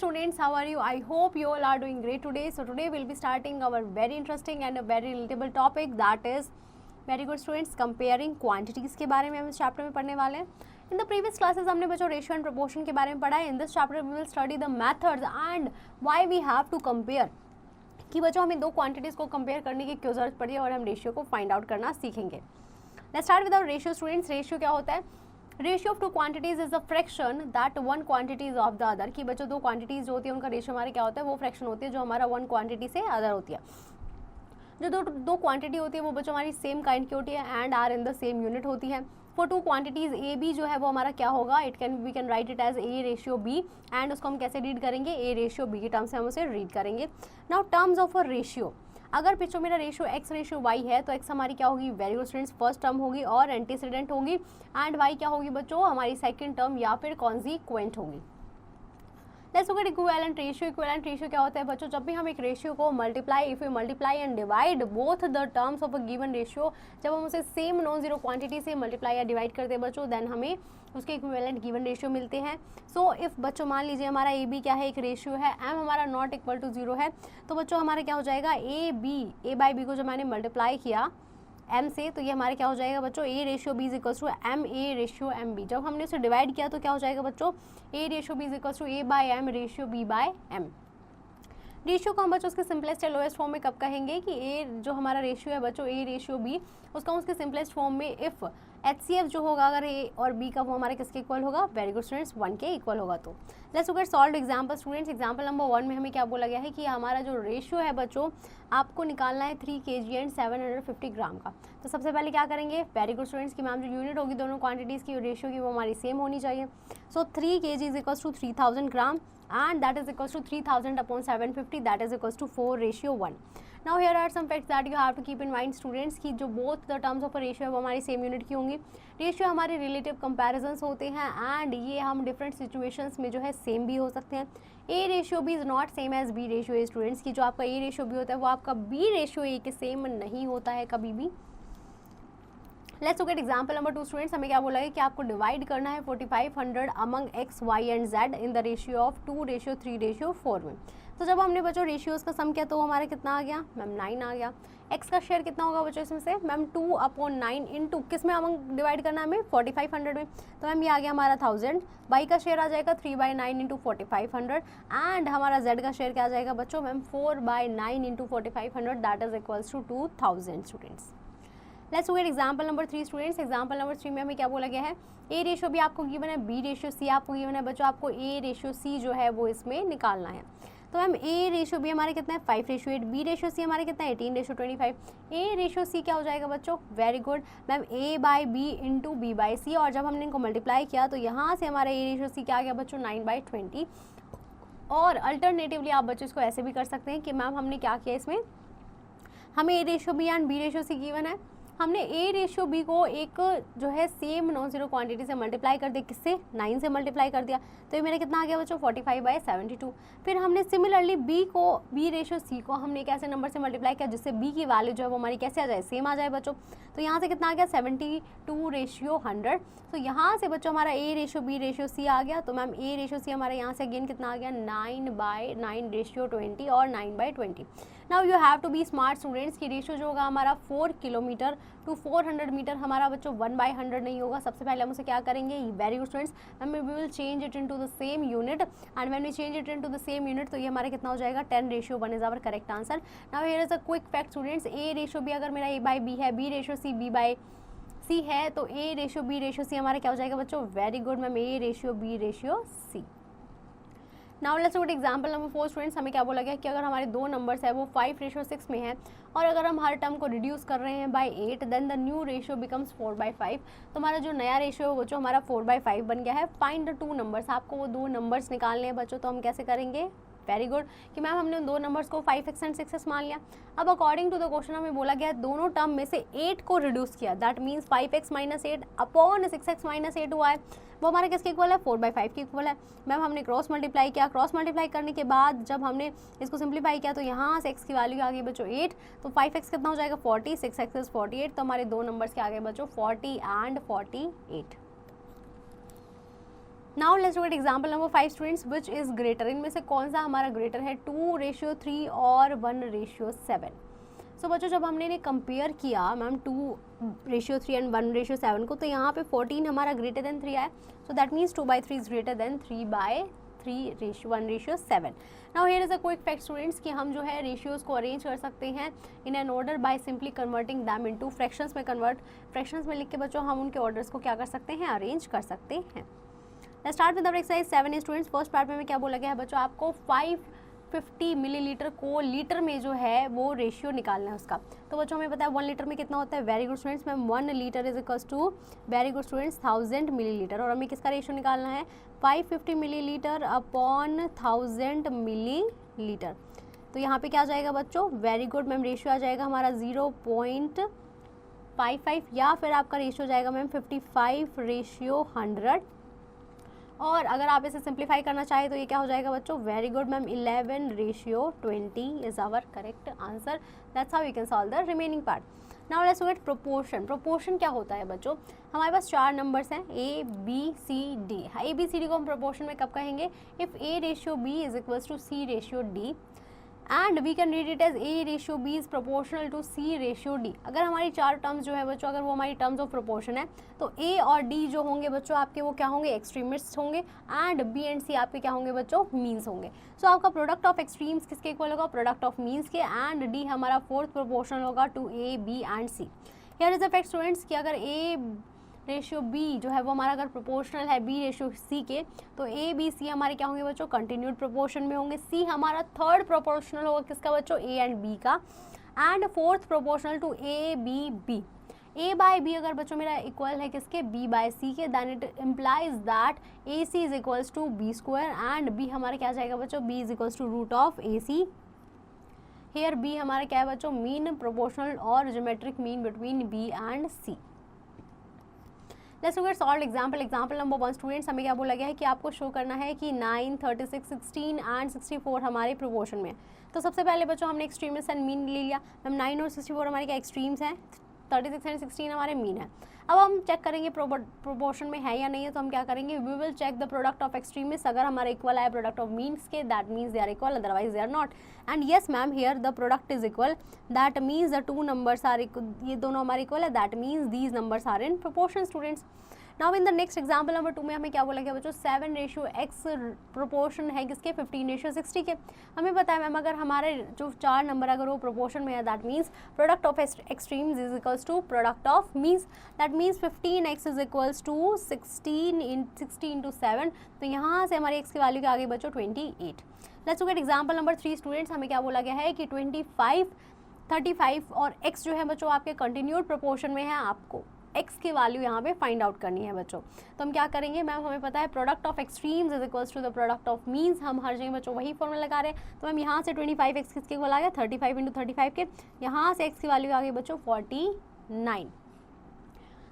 students, how are you? I hope you all are doing great today. So today we'll be starting our very interesting and a very relatable topic, that is very good students, comparing quantities के बारे में हम इस chapter में पढ़ने वाले हैं. In the previous classes हमने बच्चों रेशियो एंड प्रोपोर्शन के बारे में पढ़ा है. In this chapter we will study the methods and why we have to compare, कि बच्चों हमें दो क्वांटिटीज़ को कंपेयर करने की क्यों जरूरत पड़ी है और हम रेशियो को फाइंड आउट करना सीखेंगे. Let's start with our ratio students. Ratio क्या होता है? Ratio of two quantities is a fraction that one quantity is of the other. कि बच्चों दो क्वांटिटीज जो होती है उनका रेशियो हमारे क्या होता है, वो फ्रैक्शन होती है जो हमारा वन क्वांटिटी से अदर होती है. जो दो क्वांटिटी होती है वो बच्चों हमारी सेम काइंड की होती है and are in the same unit होती है. For two quantities A B जो है वो हमारा क्या होगा, we can write it as a ratio B and उसको हम कैसे रीड करेंगे, ए रेशियो बी के टर्म्स से हम उसे रीड करेंगे. Now terms of a ratio, अगर पिछो मेरा रेशियो एक्स रेशियो वाई है तो एक्स हमारी क्या होगी, very good students, first term होगी और एंटीसीडेंट होगी, एंड वाई क्या होगी बच्चों, हमारी सेकंड टर्म या फिर कॉन्जीक्वेंट होगी. Let's look eight equivalent ratio. Equivalent ratio क्या होता है बच्चों, जब भी हम एक रेशियो को multiply, if you multiply and divide both the terms of a given ratio, जब हम उसे सेम नॉन जीरो क्वांटिटी से मल्टीप्लाई या डिवाइड करते हैं बच्चों, देन हमें उसके इक्विवेलेंट गिवन रेशियो मिलते हैं. सो इफ बच्चों मान लीजिए हमारा ए बी क्या है, एक रेशियो है, एम हमारा नॉट इक्वल टू जीरो है, तो बच्चों हमारा क्या हो जाएगा, ए बाई बी को जब मैंने मल्टीप्लाई किया एम से, तो ये हमारे क्या हो जाएगा बच्चों, A ratio B is equals to M A ratio M B. जब हमने उसे डिवाइड किया तो क्या हो जाएगा बच्चों, A ratio B is equals to A by M ratio B by M. Ratio को हम बच्चों उसके सिंपलेस्ट या लोएस्ट फॉर्म में कब कहेंगे कि ए जो हमारा रेशियो है बच्चों, ए रेशियो बी, उसका उसके सिंपलेस्ट फॉर्म में इफ HCF जो होगा अगर ए और बी का वो हमारे किसके इक्वल होगा, वेरी गुड स्टूडेंट्स, 1 के इक्वल होगा. तो let's look at solve example students. Example number 1 में हमें क्या बोला गया है कि हमारा जो रेशियो है बच्चों, आपको निकालना है 3 kg एंड 750 ग्राम का. तो सबसे पहले क्या करेंगे, वेरी गुड स्टूडेंट्स, की मैम जो यूनिट होगी दोनों क्वांटिटीज़ की रेशियो की वो हमारी सेम होनी चाहिए. So 3 kg is equals to 3000 gram and that is equals to 3000 upon 750, that is equals to 4:1. Now here are some facts that you have to keep in mind students, कि जो both the terms of a ratio है वो हमारी same unit की होंगी. Ratio हमारे relative comparisons होते हैं एंड ये हम डिफरेंट सिचुएशंस में जो है सेम भी हो सकते हैं. A ratio B is not same as B ratio A students, की जो आपका ए रेशियो बी होता है वो आपका बी रेशियो ए के सेम नहीं होता है कभी भी. Let's look at example number 2 students. हमें क्या बोला है कि आपको डिवाइड करना है 4500 among X Y and Z in the ratio of 2:3:4 में. तो जब हमने बच्चों रेशियोज का सम किया तो हमारा कितना आ गया मैम, 9 आ गया. एक्स का शेयर कितना होगा बच्चों इसमें से मैम, 2/9 इंटू किस में अमंग डिवाइड करना है हमें, 4500 में, तो मैम ये आ गया हमारा 1000. वाई का शेयर आ जाएगा 3/9 इंटू 4500 एंड हमारा जेड का शेयर क्या आ जाएगा बच्चों ma'am, 4/9 into 4500, that is equals to 2000 students. Let's look at example number 3 students. Example number 3 में हमें क्या बोला गया है, ए रेशियो भी आपको गिवन है, बी रेशियो सी आपको गिवन है बच्चों, आपको ए रेशियो सी जो है वो इसमें निकालना है. तो मैम ए रेशियो बी हमारे कितना है 5:8, बी रेशियो सी हमारे कितना है 18:25. ए रेशियो सी क्या हो जाएगा बच्चों, very good ma'am, A by B into B by C, और जब हमने इनको मल्टीप्लाई किया तो यहाँ से हमारा ए रेशियो सी क्या आ गया बच्चों, 9/20. और अल्टरनेटिवली आप बच्चों इसको ऐसे भी कर सकते हैं कि मैम हमने क्या किया, इसमें हमें A ratio B and B ratio C given है, हमने ए रेशियो बी को एक जो है सेम नॉन जीरो क्वांटिटी से मल्टीप्लाई कर दिया, किससे, 9 से मल्टीप्लाई कर दिया, तो ये मेरा कितना आ गया बच्चों, 45/72. फिर हमने सिमिलरली बी रेशियो सी को हमने एक ऐसे नंबर से मल्टीप्लाई किया जिससे बी की वैल्यू जो है वो हमारी कैसे आ जाए, सेम आ जाए बच्चों. तो यहाँ से कितना आ गया 72:100. तो यहाँ से बच्चों हमारा A ratio B ratio C आ गया. तो मैम ए रेशियो सी हमारे यहाँ से अगेन कितना आ गया, 9/9:20 और 9/20. Now you have to be smart students, की रेशियो जो होगा हमारा 4 किलोमीटर टू 400 मीटर हमारा बच्चों 1/100 नहीं होगा. सबसे पहले हम उसे क्या करेंगे, very good students, we will change it into the same unit and when we change it into the same unit तो ये हमारा कितना हो जाएगा, 10:1 is our correct answer. Now here is a quick fact students, A ratio B अगर मेरा A by B है, B ratio C B by C है, तो A ratio B ratio C हमारा क्या हो जाएगा बच्चों, very good ma'am, A ratio B ratio C. Now let's look at example number 4 students. हमें क्या बोला गया कि अगर हमारे दो नंबर्स है वो 5:6 में है और अगर हम हर टर्म को रिड्यूस कर रहे हैं by 8, then the new ratio becomes 4/5. तो हमारा जो नया रेशियो है वो जो हमारा 4/5 बन गया है. फाइंड द 2 नंबर्स, आपको वो दो नंबर्स निकालने हैं बच्चों, तो हम कैसे करेंगे, वेरी गुड, कि मैम हमने उन दो नंबर्स को 5x एंड 6x मान लिया. अब अकॉर्डिंग टू द क्वेश्चन हमें बोला गया है दोनों टर्म में से 8 को रिड्यूस किया, that means 5x - 8 upon 6x - 8 हुआ है, वो हमारे किसके इक्वल है, 4/5 के इक्वल है. मैम हमने क्रॉस मल्टीप्लाई किया, क्रॉस मल्टीप्लाई करने के बाद जब हमने इसको सिंप्लीफाई किया तो यहाँ से x की वैल्यू आ गई बच्चों 8, तो 5x कितना हो जाएगा 40, 6x इज 48, तो हमारे दो नंबर्स के आ गए बच्चों 40 and 48. Now let's look at example number 5 students, which is greater, इनमें से कौन सा हमारा ग्रेटर है, 2:3 और 1:7। सो बच्चों जब हमने इन्हें कंपेयर किया मैम 2:3 एंड 1:7 को, तो यहाँ पे 14 हमारा ग्रेटर देन 3 आया, so that means 2/3 is greater than 3/3 1:7। Now here is a quick fact students कि हम जो है रेशियोज को अरेंज कर सकते हैं in an order by simply converting them into fractions में कन्वर्ट, फ्रैक्शंस में लिख के बच्चों हम उनके ऑर्डर्स को क्या कर सकते हैं, अरेंज कर सकते हैं। Let's start with our exercise 7 students. First part में क्या बोला गया है बच्चों, आपको 550 मिलीलीटर को लीटर में जो है वो रेशियो निकालना है उसका। तो बच्चों हमें पता है 1 लीटर में कितना होता है, very good students ma'am 1 litre is equals to, very good students 1000 millilitre, और हमें किसका रेशियो निकालना है, 550 मिलीलीटर अपॉन 1000 मिलीलीटर। तो यहाँ पे क्या आ जाएगा बच्चों, वेरी गुड मैम, रेशियो आ जाएगा हमारा 0.55, या फिर आपका रेशियो जाएगा मैम 55:100। और अगर आप इसे सिंप्लीफाई करना चाहें तो ये क्या हो जाएगा बच्चों, very good ma'am 11:20 is our correct answer. That's how you can solve the remaining part. Now let's look at proportion. Proportion क्या होता है बच्चों, हमारे पास 4 नंबर्स हैं A B C D। A B C D को हम प्रोपोर्शन में कब कहेंगे, if A:B is equals to C:D and we can read it as A:B is proportional to C:D। अगर हमारी 4 टर्म्स जो है बच्चों, अगर वो हमारी टर्म्स ऑफ प्रोपोर्शन है, तो A और D जो होंगे बच्चों आपके, वो क्या होंगे, एक्सट्रीमिस्ट्स होंगे, एंड B एंड C आपके क्या होंगे बच्चों, मीन्स होंगे। सो आपका प्रोडक्ट ऑफ एक्सट्रीम्स किसके इक्वल होगा, प्रोडक्ट ऑफ मीन्स के, एंड D हमारा 4th प्रोपोर्शनल होगा to A, B and C। Here is the fact students कि अगर A:B जो है वो हमारा अगर प्रोपोर्शनल है B:C के, तो A, B, C हमारे क्या होंगे बच्चों, कंटिन्यूड प्रोपोर्शन में होंगे। C हमारा 3rd प्रोपोर्शनल होगा किसका बच्चों, A एंड B का, and 4th proportional to A, B, B। A/B अगर बच्चों मेरा इक्वल है किसके, B/C के, then it implies that AC is equals to B² and B हमारा क्या जाएगा बच्चों, B is equals to root of AC। Here B हमारा क्या है बच्चों, मीन प्रोपोर्शनल और geometric mean between B and C। Let's look at solved example. Example number 1 students, हमें क्या बोला गया है कि आपको शो करना है कि 9, 36, 16 एंड 64 हमारे प्रोपोर्शन में। तो सबसे पहले बच्चों हमने एक्सट्रीम्स एंड मीन ले लिया। हम 9 और 64 हमारे क्या एक्सट्रीम्स हैं, 36 एंड 16 हमारे मीन है। अब हम चेक करेंगे प्रोपोर्शन में है या नहीं है, तो हम क्या करेंगे, we will check the product of extremist. अगर हमारा इक्वल आया प्रोडक्ट ऑफ मीन्स के, that means they are equal, otherwise they are not. And yes ma'am here the product is equal, that means the 2 numbers are, ये दोनों हमारे equal है, that means these numbers are in proportion students. Now in the next example number 2 में हमें क्या बोला गया बच्चों, 7:x प्रोपोर्शन है किसके, 15:60 के। हमें पता है मैम अगर हमारे जो 4 नंबर अगर वो प्रोपोर्शन में है, that means product of extremes is equals to product of means, that means 15x is equals to 60 into 7। तो यहाँ से हमारी x की वैल्यू क्या आ गई बच्चों, 28। Let's look at example number 3 students. हमें क्या बोला गया है कि 25, 35 और x जो है बच्चों आपके कंटिन्यूड प्रोपोर्शन में है, आपको x की वैल्यू यहाँ पे फाइंड आउट करनी है बच्चों। तो हम क्या करेंगे मैम, हमें पता है product of extremes is equals to the product of means, हम हर जगह बच्चों वही फॉर्मूला लगा रहे हैं। तो मैम यहाँ से 25x किसके इक्वल आ गया, 35 इंटू 35 के, यहाँ से x की वैल्यू आ गई बच्चों 49।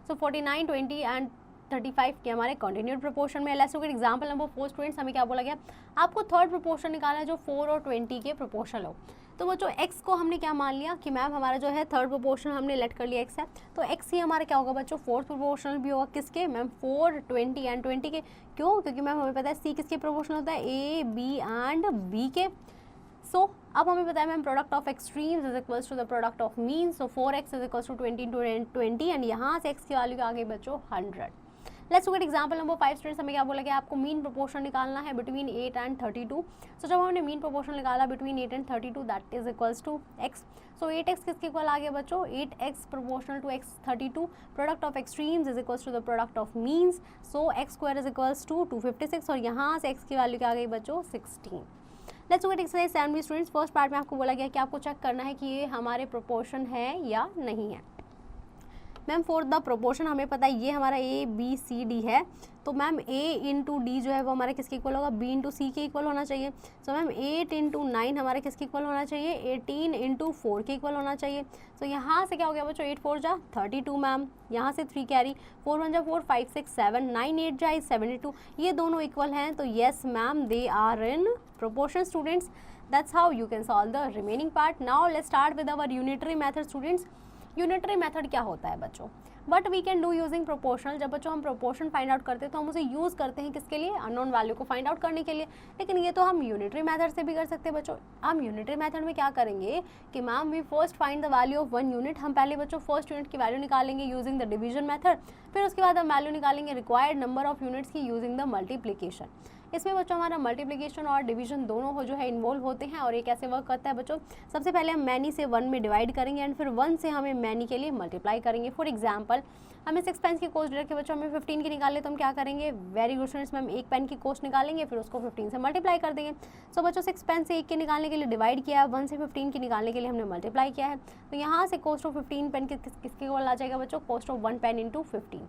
सो 49, 20 एंड 35 के हमारे कंटिन्यूड प्रोपोर्शन में। Let's look at example number 4 students. हमें क्या बोला गया, आपको 3rd प्रोपोर्शन निकालना है जो 4 और 20 के प्रोपोर्शनल हो। तो वो जो x को हमने क्या मान लिया कि मैम हमारा जो है 3rd प्रोपोर्शन हमने लेट कर लिया x है, तो x ही हमारा क्या होगा बच्चों, 4th प्रोपोर्शनल भी होगा किसके, मैम 4, 20 एंड 20 के। क्यों, क्योंकि मैम हमें पता है c किसके प्रोपोर्शनल होता है, A, B एंड B के। सो अब हमें पता है ma'am product of extremes is equals to the product of mean, so 4x is equals to 20 into 20 and यहाँ से x की वैल्यू आ गई बच्चों 100। Let's look at example number 5 students. हमें क्या बोला गया, आपको मीन प्रोपोर्शन निकालना है बिटवीन 8 एंड 32। सो जब हमने मीन प्रोपोर्शन निकाला between 8 and 32, that is equals to x। So 8x किसके इक्वल आ गया बच्चों, 8x proportional to x 32, product of extremes is equals to the product of means, so x² is equals to 256 और यहाँ से x की वैल्यू क्या आ गई बच्चों 16। Let's look at exercise 7 students. First part में आपको बोला गया कि आपको चेक करना है कि ये हमारे प्रोपोर्शन है या नहीं है। मैम फॉर द प्रोपोर्शन हमें पता है ये हमारा A, B, C, D है, तो मैम A इंटू D जो है वो हमारे किसके इक्वल होगा, B इंटू C के इक्वल होना चाहिए। सो मैम 8 इंटू 9 हमारे किसके इक्वल होना चाहिए, 18 इंटू 4 के इक्वल होना चाहिए। सो यहाँ से क्या हो गया बच्चों, 8 4 जा 32 मैम, यहाँ से 3 कैरी, 4 1 जा 4, 5 6 7, 9 8 जा 72, ये दोनों इक्वल हैं, तो yes ma'am they are in proportion students. That's how you can solve the remaining part. Now let's start with our unitary method students. Unitary method क्या होता है बच्चों, but we can do using proportional. जब बच्चों हम proportion find out करते हैं तो हम उसे यूज़ करते हैं किसके लिए, अननोन वैल्यू को फाइंड आउट करने के लिए। लेकिन ये तो हम यूनिटरी मेथड से भी कर सकते हैं बच्चों। हम यूनिटरी मेथड में क्या करेंगे कि ma'am we first find the value of 1 unit. हम पहले बच्चों फर्स्ट यूनिट की वैल्यू निकालेंगे यूजिंग द डिवीजन मेथड, फिर उसके बाद हम वैल्यू निकालेंगे रिक्वायर्ड नंबर ऑफ यूनिट्स की यूजिंग द मल्टीप्लिकेशन। इसमें बच्चों हमारा मल्टीप्लिकेशन और डिवीजन दोनों हो जो है इन्वॉल्व होते हैं। और ये कैसे वर्क करता है बच्चों, सबसे पहले हम मैनी से 1 में डिवाइड करेंगे एंड फिर 1 से हमें मैनी के लिए मल्टीप्लाई करेंगे। फॉर एग्जांपल हमें 6 पेन्स की कॉस्ट दे रखी है बच्चों, हमें 15 की निकाले तो हम क्या करेंगे, very good students, ma'am 1 pen की कॉस्ट निकालेंगे फिर उसको 15 से मल्टीप्लाई कर देंगे। सो बच्चों 6 पेन से 1 के निकालने के लिए डिवाइड किया है, 1 से 15 की निकालने के लिए हमने मल्टीप्लाई किया है। तो यहाँ से कॉस्ट ऑफ 15 पेन किसके को आ जाएगा बच्चों, cost of 1 pen into 15।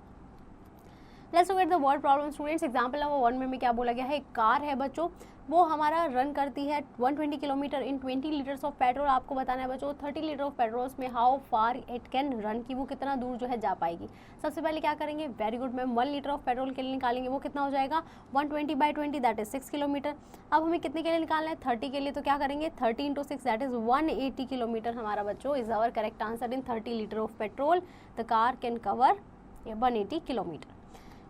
Let's look at the word problem students. Example number 1 में क्या बोला गया है, एक कार है बच्चों, वो हमारा रन करती है 120 kilometre in 20 litres of petrol. आपको बताना है बच्चों 30 लीटर ऑफ पेट्रोल में how far it can run, की वो कितना दूर जो है जा पाएगी। सबसे पहले क्या करेंगे, very good ma'am 1 litre of petrol के लिए निकालेंगे, वो कितना हो जाएगा 120/20 दैट इज 6 किलोमीटर। अब हमें कितने के लिए निकालना है, 30 के लिए, तो क्या करेंगे 30 × 6 दैट इज 180 किलोमीटर हमारा बच्चों is our correct answer. In 30 litre of petrol the car can cover 180 kilometre.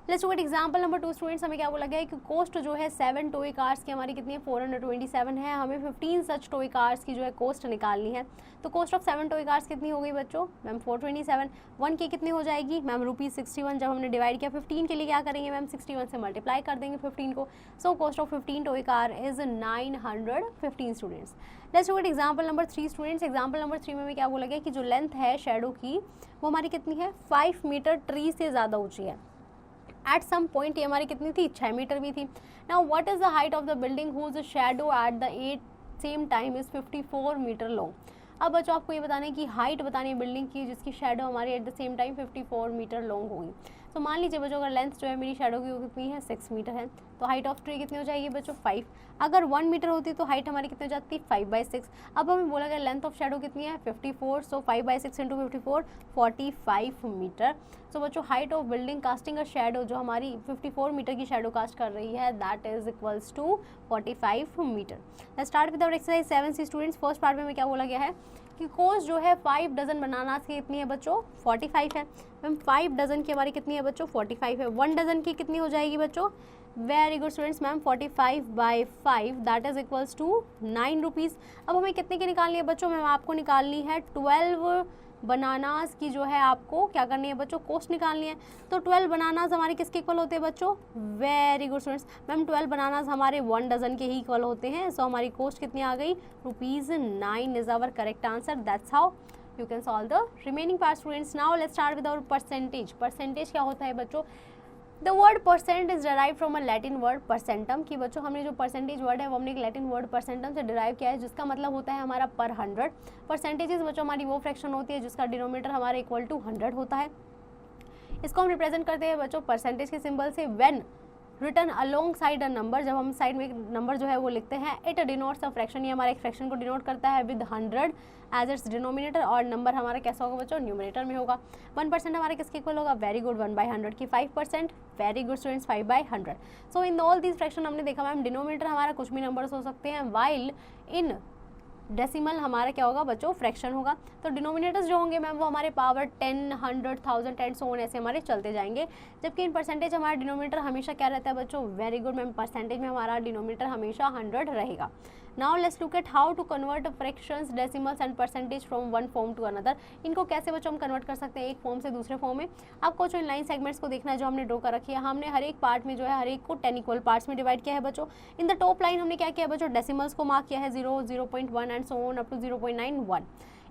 Let's look at example number 2 students. हमें क्या बोला गया है कि कॉस्ट जो है 7 टॉय कार्स की हमारी कितनी है 427 है। हमें 15 सच टॉय कार्स की जो है कॉस्ट निकालनी है। तो कॉस्ट ऑफ 7 टॉय कार्स कितनी हो गई बच्चों, मैम 427। 1 की कितनी हो जाएगी मैम ₹61। जब हमने डिवाइड किया 15 के लिए क्या करेंगे मैम 61 से मल्टीप्लाई कर देंगे 15 को। So cost of 15 toy car is 915 students. Let's look at example number 3 students. Example number 3 में क्या बोला गया कि जो लेंथ है शेडो की वो हमारी कितनी है 5 मीटर ट्री से ज़्यादा ऊँची है। एट सम पॉइंट ये हमारी कितनी थी 6 मीटर भी थी। Now what is the height of the building whose shadow at the same time is 54 metre long. अब बच्चों आपको ये बताना है कि हाइट बतानी है बिल्डिंग की जिसकी शैडो हमारी at the same time 54 metre long होगी। तो मान लीजिए बच्चों अगर लेंथ जो है मेरी शैडो की वो कितनी है 6 मीटर है, तो हाइट ऑफ ट्री कितनी हो जाएगी बच्चों 5। अगर 1 मीटर होती तो हाइट हमारी कितनी हो जाती 5/6। अब हमें बोला गया लेंथ ऑफ शैडो कितनी है 54, सो 5/6 इंटू 54 45 मीटर। सो बच्चों height of building casting a shadow जो हमारी 54 मीटर की शैडो कास्ट कर रही है that is equals to 45 metre. Let's start with our exercise 7C students. First part में क्या बोला गया है कि कॉस्ट जो है 5 डजन बनानास की कितनी है बच्चों 45 है। मैम 5 डजन की हमारी कितनी है बच्चों 45 है। 1 डजन की कितनी हो जाएगी बच्चों, very good students ma'am 45/5 that is equals to 9 rupees. अब हमें कितने की निकालनी है बच्चों, मैम आपको निकालनी है 12 बनानास की जो है आपको क्या करनी है बच्चों कॉस्ट निकालनी है। तो 12 बनानास हमारे किसके इक्वल होते हैं बच्चों, very good students ma'am 12 bananas हमारे 1 डजन के ही इक्वल होते हैं। सो हमारी कॉस्ट कितनी आ गई ₹9 is our correct answer. That's how you can solve the remaining part students. Now let's start with our percentage. percentage क्या होता है बच्चों, the word percent is derived from a Latin word percentum। कि बच्चों हमने जो percentage word है वो हमने एक Latin word percentum से derive किया है जिसका मतलब होता है हमारा per 100। percentages बच्चों हमारी वो फ्रैक्शन होती है जिसका डिनोमिनेटर हमारा इक्वल टू 100 होता है। इसको हम रिप्रेजेंट करते हैं बच्चों परसेंटेज के सिंबल से when return along side a number. जब हम साइड में एक नंबर जो है वो लिखते हैं इट डिनोट्स अ फ्रैक्शन, ये हमारे एक फ्रैक्शन को डिनोट करता है विद 100 एज इट्स डिनोमिनेटर। और नंबर हमारा कैसा होगा बच्चों न्यूमरेटर में होगा। 1% हमारे किसके इक्वल होगा, वेरी गुड 1/100 की 5%, very good students 5/100। So in all these fraction हमने देखा मैम डिनोमिनेटर हमारा कुछ भी नंबर्स हो सकते हैं वाइल इन डेसिमल हमारा क्या होगा बच्चों फ्रैक्शन होगा। तो डिनोमिनेटर्स जो होंगे मैम वो हमारे पावर 10, 100, 1000 एंड सो ऑन ऐसे हमारे चलते जाएंगे। जबकि इन परसेंटेज हमारा डिनोमिनेटर हमेशा क्या रहता है बच्चों, वेरी गुड मैम परसेंटेज में हमारा डिनोमिनेटर हमेशा 100 रहेगा। Now let's look at how to convert fractions decimals and percentage from one form to another. इनको कैसे बच्चों हम कन्वर्ट कर सकते हैं एक फॉर्म से दूसरे फॉर्म में। आपको जो इन लाइन सेगमेंट्स को देखना है जो हमने ड्रॉ कर रखी है, हमने हर एक पार्ट में जो है हर एक को 10 इक्वल पार्ट्स में डिवाइड किया है बच्चों। इन द टॉप लाइन हमने क्या किया बच्चों, डेसिमल्स को मार्क किया है 0, 0.1 and so on up to 0.91।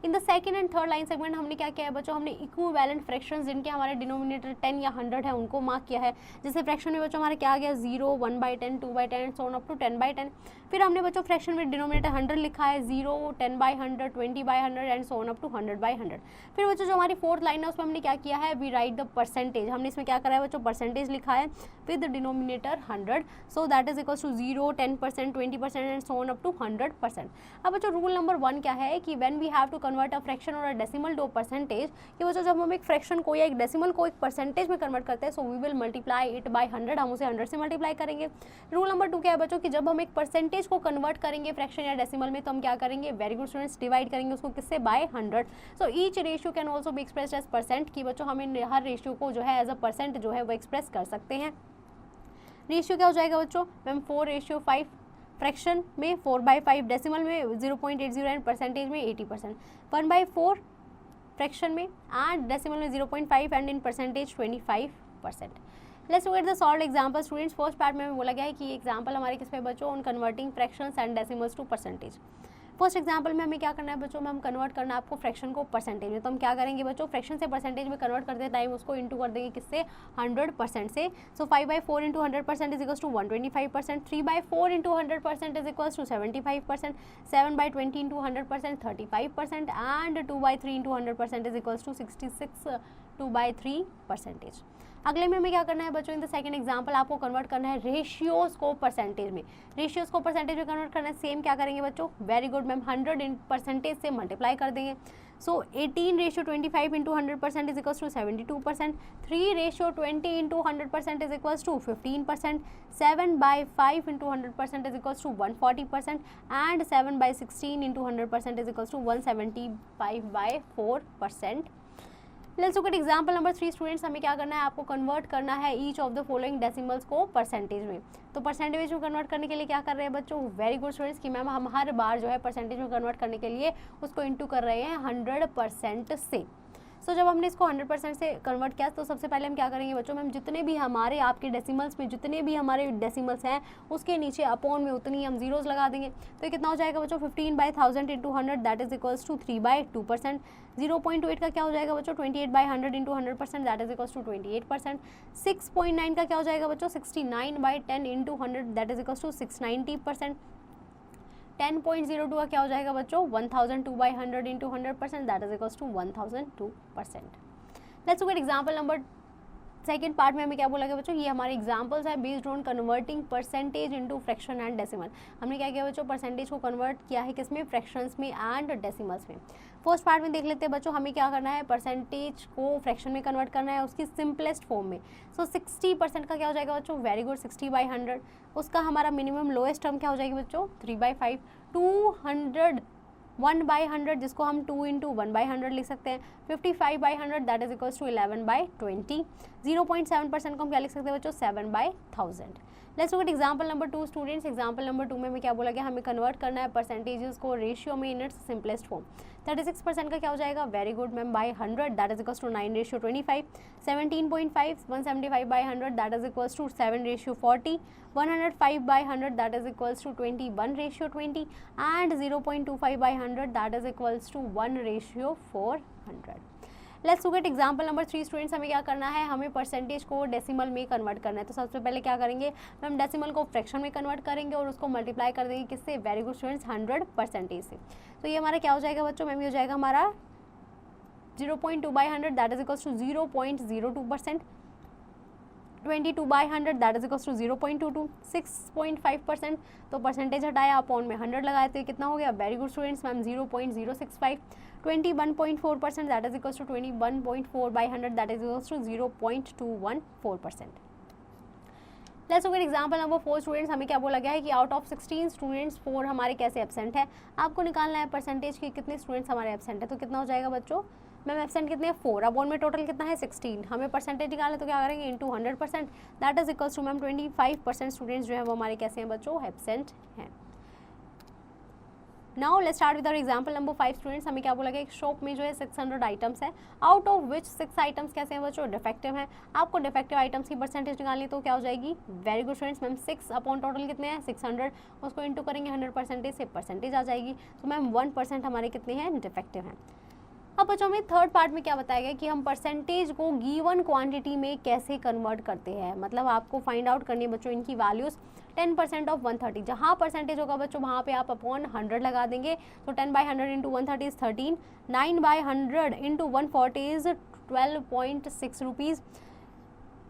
In the second and third line segment हमने क्या किया है बच्चों, हमने इक्विवेलेंट फ्रैक्शंस जिनके हमारे डिनोमिनेटर 10 या 100 है उनको मार्क किया है। जैसे फ्रैक्शन में बच्चों हमारा क्या आ गया 0, 1/10, 2/10 सो ऑन अप टू 10/10। फिर हमने बच्चों फ्रैक्शन में डिनोमिनेटर 100 लिखा है 0, 10/100, 20/100 and so on up to 100/100। फिर बच्चों जो हमारी फोर्थ लाइन है उसमें हमने क्या किया है, वी राइट द परसेंटेज। हमने इसमें क्या करा है बच्चों, परसेंटेज लिखा है with denominator 100, so that is equals to 0, 10%, 20% and so on up to 100%। अब बच्चों रूल नंबर 1 क्या है कि when we have to convert a fraction और अ डेसिमल टू परसेंटेज, कि बच्चों जब हम एक फ्रैक्शन को या एक डेसिमल को एक परसेंटेज में कन्वर्ट करते हैं, so we will multiply it by 100, हम उसे 100 से मल्टीप्लाई करेंगे। रूल नंबर 2 क्या है बच्चों कि जब हम एक परसेंटेज को कन्वर्ट करेंगे फ्रैक्शन या डेसिमल में, तो हम क्या करेंगे, वेरी गुड स्टूडेंट्स, डिवाइड करेंगे उसको किससे, by 100। So each ratio can also be expressed as percent, कि बच्चों हम इन हर रेशियो को जो है एज अ परसेंट जो है वो एक्सप्रेस कर सकते हैं। रेशियो क्या हो जाएगा बच्चों, मैम 4:5, फ्रैक्शन में 4/5, डेसिमल में 0.80 एंड परसेंटेज में 80%, 1/4 फ्रैक्शन में एंड डेसिमल में 0.5 and in percentage 25%। Let's look at the solved example students. First part में बोला गया है कि एग्जांपल हमारे किस पे बच्चों, on converting fractions and decimals to percentage. First example में हमें क्या करना है बच्चों, में हम कन्वर्ट करना है आपको फ्रैक्शन को परसेंटेज में। तो हम क्या करेंगे बच्चों, फ्रैक्शन से परसेंटेज में कन्वर्ट करते टाइम उसको इंटू कर देंगे किससे, 100% से। So 5/4 into 100% is equals to 125%, 3/4 into 100% is equals to 75%, 7/20 into 100% 35% and 2/3 into 100% is equals to 66, 2/3%। अगले में हमें क्या करना है बच्चों, इन द सेकंड एग्जांपल आपको कन्वर्ट करना है रेशियोज को परसेंटेज में। रेशियोज को परसेंटेज में कन्वर्ट करना है, सेम क्या करेंगे बच्चों, very good ma'am, 100 in percentage से मल्टीप्लाई कर देंगे। So 18:25 into 100% is equals to 72%, 3:20 into 100% is equals to 15%, 7/5 into 100% is equals to 140% and 7/16 into 100% is equals to 175/4%। Let's look at example number 3 students. हमें क्या करना है, आपको कन्वर्ट करना है each of the following decimals को परसेंटेज में। तो परसेंटेज में कन्वर्ट करने के लिए क्या कर रहे हैं बच्चों, वेरी गुड स्टूडेंट्स, कि मैम हम हर बार जो है परसेंटेज में कन्वर्ट करने के लिए उसको इंटू कर रहे हैं 100% से। सो जब हमने इसको 100% से कन्वर्ट किया, तो सबसे पहले हम क्या करेंगे बच्चों, मैम जितने भी हमारे आपके डेसिमल्स में जितने भी हमारे डेसिमल्स हैं उसके नीचे अपॉन में उतनी हम जीरोस लगा देंगे। तो ये कितना हो जाएगा बच्चों, 15/1000 into 100 that is equals to 3/2%। 0.28 का क्या हो जाएगा बच्चों, 28/100 into 100% that is equals to 28%। 6.9 का क्या हो जाएगा बच्चों, 69/10 into 100 that is equals to 690%। 10.02 का क्या हो जाएगा बच्चों, 1002/100 into 100% that is equals to 1002%। Let's look at example number second part में हमें क्या बोला गया बच्चों, ये हमारे एग्जांपल्स है based on converting percentage into fraction and decimal. हमने क्या किया बच्चों, परसेंटेज को कन्वर्ट किया है किसमें, फ्रैक्शंस में एंड डेसिमल्स में। फर्स्ट पार्ट में देख लेते हैं बच्चों, हमें क्या करना है, परसेंटेज को फ्रैक्शन में कन्वर्ट करना है उसकी सिंपलेस्ट फॉर्म में। सो 60% का क्या हो जाएगा बच्चों, वेरी गुड, 60/100। उसका हमारा मिनिमम लोएस्ट टर्म क्या हो जाएगी बच्चों, 3/5। 200 1/100 जिसको हम 2 इंटू 1/100 लिख सकते हैं। 55/100 दैट इज इक्वल्स टू 11/20। 0.7% को हम क्या लिख सकते हैं बच्चों, 7/1000। Let's look at example number 2 students. Example number 2 में हमें क्या बोला गया, हमें कन्वर्ट करना है परसेंटेजेस को रेशियो में इन इट्स सिंपलेस्ट फॉर्म। 36% का क्या हो जाएगा, very good ma'am, by 100 that is equals to 9:25। 17.5 175/100 that is equals to 7:40। 105/100 that is equals to 21:20 and 0.25/100 that is equals to 1:400। Let's look at example number 3 students. हमें क्या करना है, हमें percentage को डेसिमल में कन्वर्ट करना है। तो सबसे पहले क्या करेंगे, हम डेसिमल को फ्रैक्शन में कन्वर्ट करेंगे और उसको मल्टीप्लाई कर देंगे किससे, वेरी गुड स्टूडेंट्स, 100% से। तो ये हमारा क्या हो जाएगा बच्चों, मैम ये हो जाएगा हमारा 0.2/100 that is equals to 0.02%। 22/100 that is equals to 0.22। 6.5% तो परसेंटेज हटाया, अपॉन में 100 लगाए, तो ये कितना हो गया, very good students ma'am, 0.065। 21.4% that is equals to 21.4/100 that is equals to 0.214%। Let's look at example number 4 students. हमें क्या बोला गया है कि आउट ऑफ 16 स्टूडेंट्स 4 हमारे कैसे एब्सेंट है। आपको निकालना है परसेंटेज की कितने स्टूडेंट्स हमारे एब्सेंट है। तो कितना हो जाएगा बच्चों, मैम एब्सेंट कितने हैं, 4। अब में टोटल कितना है, 16। हमें परसेंटेज निकालना है तो क्या करेंगे, into 100% that is equals to ma'am 25% students जो है वो हमारे कैसे हैं बच्चों, एब्सेंट हैं। Now let's start with our example number 5 students. हमें क्या बोला गया, एक शॉप में जो है 600 आइटम्स है, आउट ऑफ विच 6 आइटम्स कैसे हैं बच्चों, डिफेक्टिव हैं। आपको डिफेक्टिव आइटम्स की परसेंटेज निकालनी तो क्या हो जाएगी, very good students ma'am, 6 upon total कितने हैं, 600, उसको इंटू करेंगे 100% से, परसेंटेज आ जाएगी। तो मैम 1% हमारे कितने हैं, डिफेक्टिव हैं। अब बच्चों में थर्ड पार्ट में क्या बताया गया कि हम परसेंटेज को गिवन क्वांटिटी में कैसे कन्वर्ट करते हैं। मतलब आपको फाइंड आउट करनी है बच्चों इनकी वैल्यूज़। 10% ऑफ 130, जहाँ परसेंटेज होगा बच्चों वहाँ पे आप अपॉन 100 लगा देंगे। तो 10/100 into 130 is 13। 9/100 into 140 is 12.6 rupees.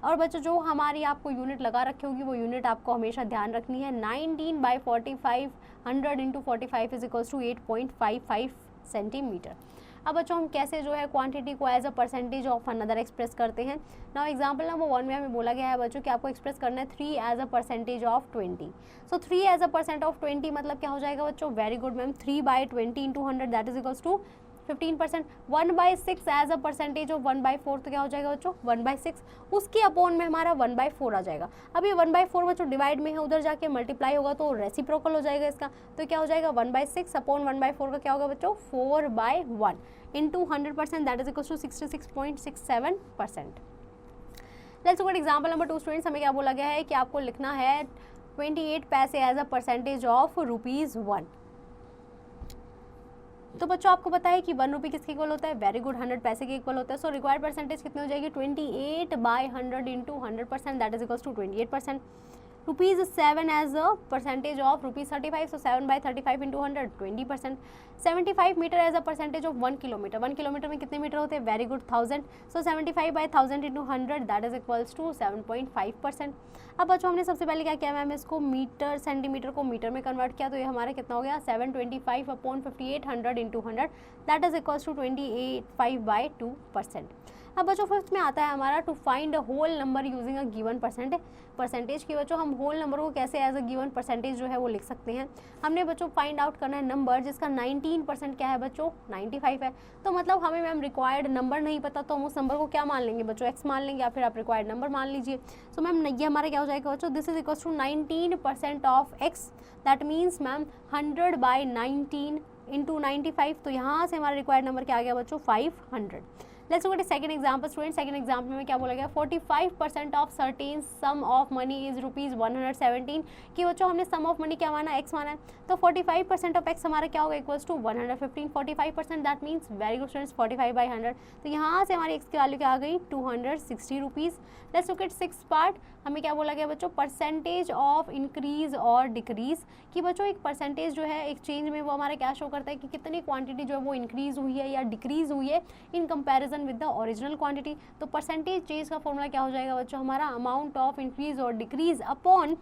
और बच्चों जो हमारी आपको यूनिट लगा रखी होगी वो यूनिट आपको हमेशा ध्यान रखनी है। 19/45 100 into 45 is equals to 8.55 centimetre. अब बच्चों हम कैसे जो है क्वांटिटी को as a percentage of another express करते हैं। नाउ एग्जांपल नंबर 1 में हमें बोला गया है बच्चों कि आपको एक्सप्रेस करना है 3 as a percentage of 20। So 3 as a percent of 20 मतलब क्या हो जाएगा बच्चों, very good ma'am, 3/20 into 100 that is equals to 15%। 1/6 as a percentage of 1/4 तो क्या हो जाएगा बच्चों, 1/6, उसके अपॉन में हमारा 1/4 आ जाएगा। अब ये 1/4 बच्चों डिवाइड में है, उधर जाके मल्टीप्लाई होगा तो रेसिप्रोकल हो जाएगा इसका, तो क्या हो जाएगा 1/6 अपॉन 1/4 का क्या होगा बच्चों, 4/1 into 100% that is equal to 66.67%। Let's look at example number 2 students, हमें क्या बोला गया है कि आपको लिखना है 28 पैसे एज अ परसेंटेज ऑफ ₹1। तो बच्चों आपको पता है कि 1 रुपये किसके इक्वल होता है, वेरी गुड, 100 पैसे के इक्वल होता है। सो रिक्वायर्ड परसेंटेज कितनी हो जाएगी, 28/100 into 100% that is equals to 28%। ₹7 as a percentage of ₹35, so 7/35 into 100 20%। 75 metre as a percentage of 1 kilometre, 1 kilometre में कितने मीटर होते हैं, very good 1000, so 75/1000 into 100 that is equals to 7.5%। अब बच्चों हमने सबसे पहले क्या किया मैम, इसको मीटर सेंटीमीटर को मीटर में कन्वर्ट किया, तो ये हमारा कितना हो गया 725/5800 into 100 that is equals to 28.5/2%। अब बच्चों फिफ्थ में आता है हमारा to find a whole number using a given percentage की बच्चों हम होल नंबर को कैसे एज अ गिवन परसेंटेज जो है वो लिख सकते हैं। हमने बच्चों फाइंड आउट करना है नंबर जिसका 19% क्या है बच्चों, 95 है। तो मतलब हमें मैम रिक्वायर्ड नंबर नहीं पता तो हम उस नंबर को क्या मान लेंगे बच्चों, x मान लेंगे, या फिर आप रिक्वायर्ड नंबर मान लीजिए। सो मैम ये हमारा क्या हो जाएगा बच्चों, this is equal to 19% of x, that means ma'am 100/19 into 95, तो यहाँ से हमारा रिक्वायर्ड नंबर क्या आ गया बच्चों, 500। Let's look eight second example student, second example में क्या बोला गया, 45% of certain some of money is ₹117 कि बच्चों हमने सम ऑफ मनी क्या माना, x माना है, तो 45% ऑफ x हमारा क्या होगा, equals to 115। 45% that means very good students 45/100, तो यहाँ से हमारी x की वैल्यू क्या आ गई, ₹260। Let's look eight six part, हमें क्या बोला गया बच्चों, परसेंटेज ऑफ इंक्रीज और डिक्रीज कि बच्चों एक परसेंटेज जो है एक चेंज में वो हमारा क्या शो करता है कि कितनी क्वांटिटी जो है वो इंक्रीज हुई है या डिक्रीज हुई है in comparison with the original quantity. तो परसेंटेज चेंज का फॉर्मूला क्या हो जाएगा बच्चों, हमारा अमाउंट ऑफ इंक्रीज और decrease upon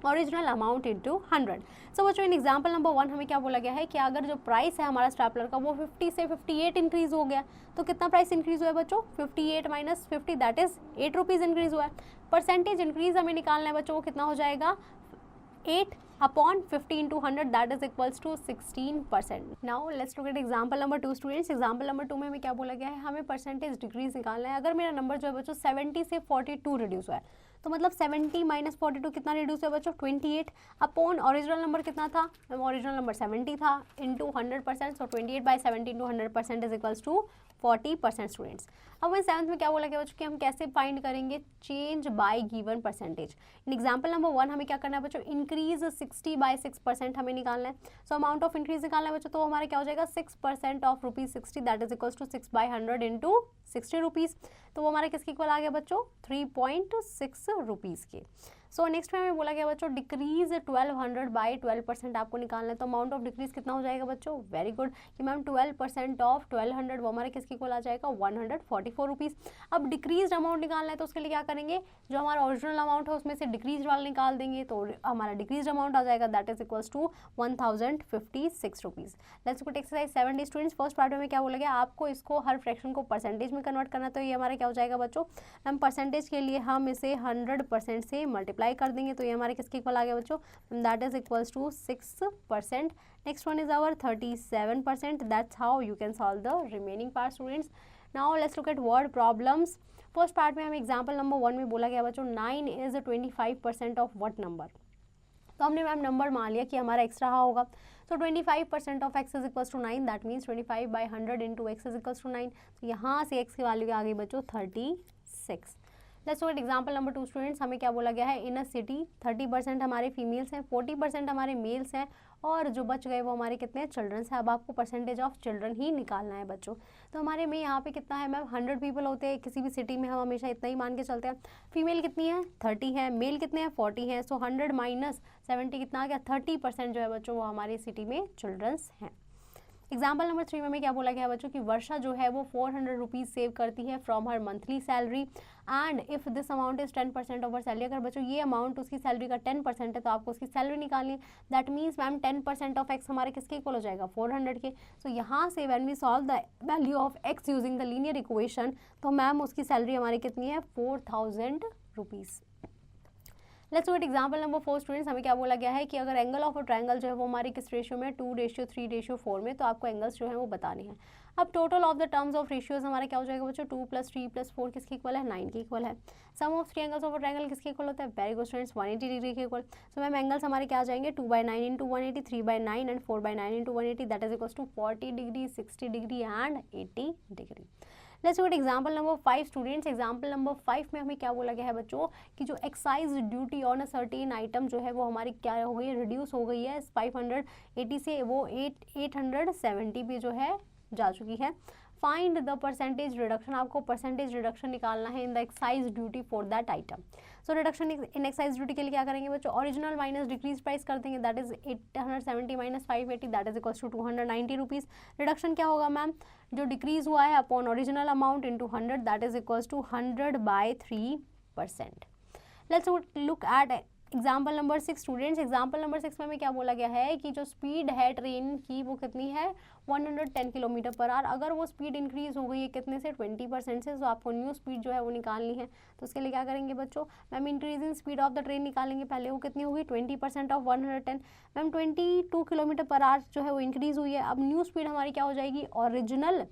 original amount into 100। सो बच्चों इन एग्जाम्पल नंबर 1 हमें क्या बोला गया है कि अगर जो प्राइस है हमारा स्टेपलर का वो 50 से 58 इंक्रीज हो गया, तो कितना प्राइस इंक्रीज हुआ है बच्चों, 58 - 50 दैट इज 8 रुपीज़ इंक्रीज हुआ है। परसेंटेज इंक्रीज हमें निकालना है बच्चों, वो कितना हो जाएगा, 8/50 into 100 that is equals to 16%। Now let's look at example number 2 students, example number 2 में हमें क्या बोला गया है, हमें परसेंटेज डिक्रीज निकालना है। अगर मेरा नंबर जो है बच्चों 70 से 42 रिड्यूस हुआ है, तो मतलब 70 - 42 कितना रिड्यूस है बच्चों, 28 अपॉन ओरिजिनल नंबर कितना था, ओरिजिनल नंबर 70 था into 100%, so 28/70 into 100% is equals to 40% students. अब मैं सेवंथ में क्या बोला गया बच्चों कि हम कैसे फाइंड करेंगे change bye given percentage. In example number 1 हमें क्या करना है बच्चों, इंक्रीज 60/6% हमें निकालना है। सो अमाउंट ऑफ इंक्रीज निकालना है बच्चों, तो हमारा क्या हो जाएगा 6% of ₹60 that is equals to 6/100 into 60 rupees, तो वो हमारे किसके इक्वल आ गया बच्चों, 3.6 रुपीज़ के। सो नेक्स्ट में हमें बोला गया बच्चों डिक्रीज 1200/12% आपको निकालना है, तो अमाउंट ऑफ डिक्रीज कितना हो जाएगा बच्चों, वेरी गुड कि मैम 12% ऑफ 1200 वो हमारे किसके इक्वल आ जाएगा, 144 रुपीज़। अब डिक्रीज अमाउंट निकालना है तो उसके लिए क्या करेंगे, जो हमारा ओरिजिनल अमाउंट है उसमें से डिक्रीज वाला निकाल देंगे, तो हमारा डिक्रीज अमाउंट आ जाएगा that is equals to 1056 rupees. Let's go to exercise 7 students, first part में क्या बोला गया, आपको इसको हर फ्रैक्शन को परसेंटेज में कन्वर्ट करना, तो ये हमारा क्या हो जाएगा बच्चों, हम परसेंटेज के लिए हम इसे 100% से मल्टीप्लाई कर देंगे, तो ये हमारे किसके इक्वल आ गया बच्चों, that is equals to 6%। Next one is our 37%, that's how you can solve the remaining part students. Now let's look at word problems. First part में हमें एग्जाम्पल नंबर 1 में बोला गया बच्चों 9 इज 25% ऑफ व्हाट नंबर, तो हमने ma'am number मान लिया कि हमारा एक्स रहा होगा, तो 25% of x is equals to 9 that means 25/100 into x is equals to 9, तो यहाँ से x की वैल्यू आ गई बच्चों 36। Let's look at example number 2 students, हमें क्या बोला गया है, इन अ सिटी 30% हमारे फीमेल्स हैं, 40% हमारे मेल्स हैं, और जो बच गए वो हमारे कितने हैं, चिल्ड्रंस हैं। अब आपको परसेंटेज ऑफ चिल्ड्रन ही निकालना है बच्चों, तो हमारे में यहाँ पे कितना है मैम, 100 पीपल होते हैं किसी भी सिटी में, हम हमेशा इतना ही मान के चलते हैं। फीमेल कितनी है, 30 है, मेल कितने हैं, 40 हैं, सो 100 - 70 कितना आ गया, 30% जो है बच्चों वो हमारी सिटी में चिल्ड्रंस हैं। एग्जाम्पल नंबर 3 में हमें क्या बोला गया बच्चों कि वर्षा जो है वो 400 रुपीज़ सेव करती है फ्रॉम हर monthly salary. And if this amount is 10% of our salary, अगर बच्चों ये अमाउंट उसकी सैलरी का 10% है तो आपको उसकी सैलरी निकालनी है। That means ma'am 10% of x हमारे किसके इक्वल हो जाएगा 400 के। सो यहाँ से when we solve the value of x using the linear equation, तो मैम उसकी सैलरी हमारी कितनी है 4000 rupees. Let's look at example number 4 students. हमें क्या बोला गया है कि अगर एंगल ऑफ अ ट्रायंगल जो है वो हमारी किस रेशियो में 2:3:4 में, तो आपको एंगल्स जो है वो बताने हैं। अब total of the terms of ratios हमारा क्या हो जाएगा बच्चों 2 + 3 + 4 किसके इक्वल है 9 के इक्वल है। Sum of 3 angles of a triangle किसके इक्वल होता है वेरी गुड स्टूडेंट्स 180 डिग्री के इक्वल। सो मैम एंगल्स हमारे क्या आ जाएंगे 2/9 × 180, 3/9 and 4/9 × 180 that is equals to 40 degree, 60 degree and 80 degree. Let's look at example number 5 students. Example number 5 में हमें क्या बोला गया है बच्चों कि जो excise duty on a certain item जो है वो हमारी क्या हो गई है रिड्यूस हो गई है 580 से वो 870 पे जो है जा चुकी है। फाइंड द परसेंटेज रिडक्शन, आपको परसेंटेज रिडक्शन निकालना है in the excise duty for that item. So reduction in excise duty के लिए क्या करेंगे बच्चों ओरिजिनल माइनस डिक्रीज प्राइस कर देंगे that is 870 - 580 that is equals to 290 rupees. Reduction क्या होगा मैम जो डिक्रीज हुआ है upon original amount into 100 that is equals to 100/3%। Let's look at example number 6 students. Example number 6 में हमें क्या बोला गया है कि जो स्पीड है ट्रेन की वो कितनी है 110 किलोमीटर पर आवर। अगर वो स्पीड इंक्रीज हो गई है कितने से 20% से, तो आपको न्यू स्पीड जो है वो निकालनी है। तो उसके लिए क्या करेंगे बच्चों ma'am increase in speed of the train निकालेंगे। पहले वो कितनी होगी 20% of 110, ma'am 22 kilometre per our जो है वो इंक्रीज हुई है। अब न्यू स्पीड हमारी क्या हो जाएगी original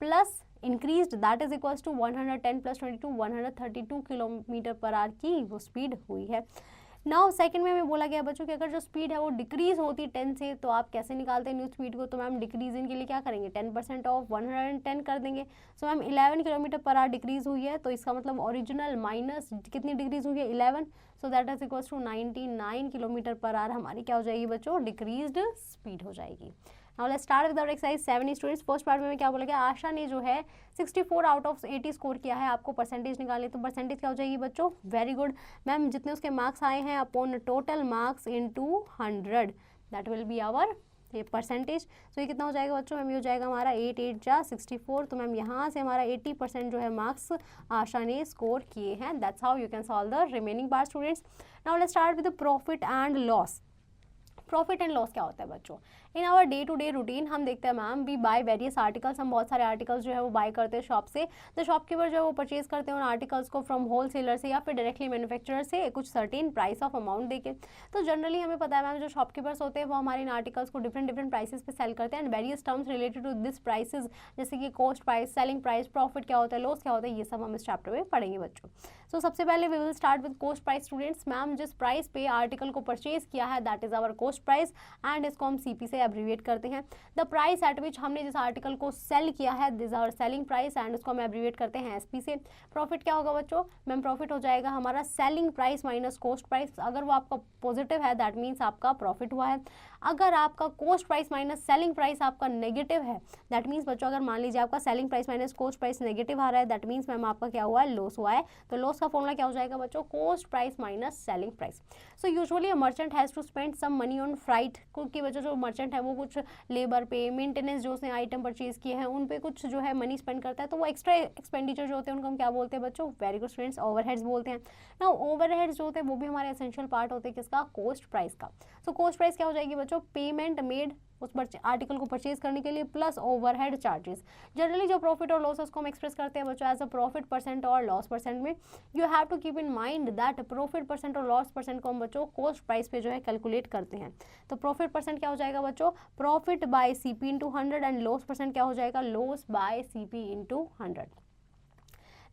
plus increased that is equals to 110 + 22 132 kilometre per hour की वो स्पीड हुई है। नाउ सेकंड में हमें बोला गया बच्चों कि अगर जो स्पीड है वो डिक्रीज होती 10 से, तो आप कैसे निकालते हैं न्यू स्पीड को। तो मैम डिक्रीज इन के लिए क्या करेंगे 10% ऑफ 110 कर देंगे। So ma'am 11 kilometre per our decrease हुई है, तो इसका मतलब ओरिजिनल माइनस कितनी डिक्रीज हुई है 11, so that is equals to 99 kilometre per hour हमारी क्या हो जाएगी बच्चों डिक्रीज्ड स्पीड हो जाएगी। Now let's start with our exercise 7 students. First part में क्या बोला गया आशा ने जो है 64 आउट ऑफ 80 स्कोर किया है, आपको परसेंटेज निकालनी। तो परसेंटेज क्या हो जाएगी बच्चों वेरी गुड मैम जितने उसके मार्क्स आए हैं upon total marks into 100 that will be our ये परसेंटेज। तो ये कितना हो जाएगा बच्चों मैम ये हो जाएगा हमारा 8 8 जा 64। तो मैम यहाँ से हमारा 80% जो है मार्क्स आशा ने स्कोर किए हैं। That's how you can solve the remaining part students. Now let's start with the profit and loss. Profit and loss क्या होता है बच्चों in our day to day routine हम देखते हैं ma'am we buy various articles. हम बहुत सारे आर्टिकल्स जो है वो बाय करते हैं शॉप से। तो शॉपकीपर जो है वो परचेज करते हैं उन आर्टिकल्स को फ्रॉम होलसेलर से या फिर डायरेक्टली मैन्युफैक्चरर से कुछ सर्टेन प्राइस ऑफ अमाउंट देके। तो जनरली हमें पता है मैम जो शॉपकीपर्स होते हैं वो हमारे इन आर्टिकल्स को डिफरेंट प्राइसेस पे सेल करते हैं and various terms related to this prices जैसे कि cost price, selling price, profit क्या होता है, लॉस क्या होता है, ये सब हम इस चैप्टर में पढ़ेंगे बच्चों। सो सबसे पहले we will start with cost price students. Ma'am जिस प्राइस पे आर्टिकल को परचेज किया है that is our cost price and इसको हम सीपी से एब्रीविएट करते हैं। द प्राइस एट विच हमने जिस आर्टिकल को सेल किया है this our selling price and उसको हम एब्रीविएट करते हैं एसपी से। प्रॉफिट क्या होगा बच्चों मैम प्रॉफिट हो जाएगा हमारा selling price minus cost price. अगर वो आपका पॉजिटिव है दैट मीन्स आपका प्रॉफिट हुआ है। अगर आपका cost price minus selling price आपका नेगेटिव है दैट मीन्स बच्चों अगर मान लीजिए आपका selling price minus cost price negative आ रहा है दैट मीन्स मैम आपका क्या हुआ है लॉस हुआ है। तो लॉस का फॉर्मूला क्या हो जाएगा बच्चों cost price minus selling price. So usually a merchant has to spend some money on freight की वजह जो मर्चेंट है वो कुछ लेबर पे मेंटेनेंस जो उसने आइटम परचेज किए हैं उन पे कुछ जो है मनी स्पेंड करता है। तो वो एक्स्ट्रा एक्सपेंडिचर जो होते हैं उनको हम क्या बोलते हैं बच्चों वेरी गुड स्टूडेंट्स ओवरहेड्स बोलते हैं। ना ओवरहेड्स जो होते हैं वो भी हमारे एसेंशियल पार्ट होते हैं किसका कॉस्ट प्राइस का। सो कॉस्ट प्राइस क्या हो जाएगी बच्चों पेमेंट मेड उस आर्टिकल को परचेज करने के लिए प्लस ओवरहेड चार्जेस। जनरली जो प्रॉफिट और लॉसेस को हम एक्सप्रेस करते हैं बच्चों एज अ प्रॉफिट परसेंट और लॉस परसेंट में। You have to keep in mind that profit percent और लॉस परसेंट को हम बच्चों कॉस्ट प्राइस पे जो है कैलकुलेट करते हैं। तो प्रॉफिट परसेंट क्या हो जाएगा बच्चों profit by CP into 100 and loss percent क्या हो जाएगा loss by CP into 100।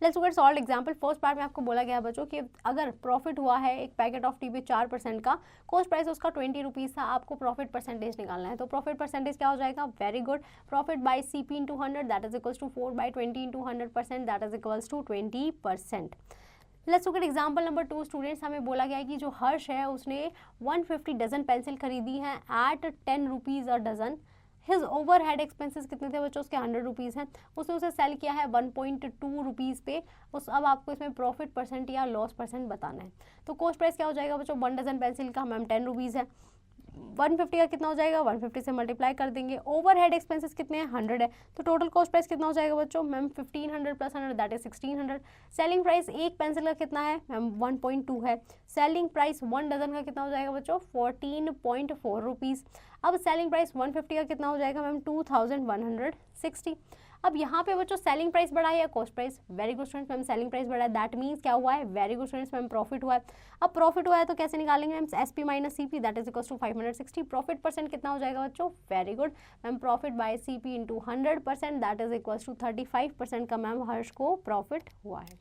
Let's look at solve example. First part में आपको बोला गया बच्चों कि अगर प्रॉफिट हुआ है एक पैकेट ऑफ टी पे 4% का, कॉस्ट प्राइस उसका 20 रुपीज़ था, आपको प्रॉफिट परसेंटेज निकालना है। तो प्रॉफिट परसेंटेज क्या हो जाएगा very good profit by CP into 100 that is equals to 4/20 into 100% that is equals to 20%। Let's look at example number 2 students. हमें बोला गया है कि जो हर्ष है उसने 150 डजन पेंसिल खरीदी हैं at 10 rupees a dozen. His overhead expenses कितने थे बच्चों उसके 100 रुपीज़ हैं। उसने उसे सेल किया है 1.2 रुपीज़ पे। अब आपको इसमें प्रॉफिट परसेंट या लॉस परसेंट बताना है। तो कॉस्ट प्राइस क्या हो जाएगा बच्चों 1 डजन पेंसिल का मैम 10 रुपीज़ है। 150 का कितना हो जाएगा, 150 से मल्टीप्लाई कर देंगे। ओवरहेड एक्सपेंसेस कितने हैं, 100 है, तो टोटल कॉस्ट प्राइस कितना हो जाएगा बच्चों ma'am 1500 plus 100 that is 1600। Selling price एक पेंसिल का कितना है मैम 1.2 है। सेलिंग प्राइस 1 डजन का कितना हो जाएगा बच्चों 14.4 रुपीज़। अब सेलिंग प्राइस 150 का कितना हो जाएगा मैम 2160। अब यहाँ पे बच्चों सेलिंग प्राइस बढ़ा है या cost price, very good students ma'am selling price बढ़ा है, दैट मीन्स क्या हुआ है, very good students ma'am profit हुआ है। अब प्रॉफिट हुआ है तो कैसे निकालेंगे ma'am, SP minus CP that is equals to 560। Profit percent कितना हो जाएगा बच्चों, very good ma'am profit by CP into 100% that is equals to 35% का मैम हर्ष को प्रॉफिट हुआ है।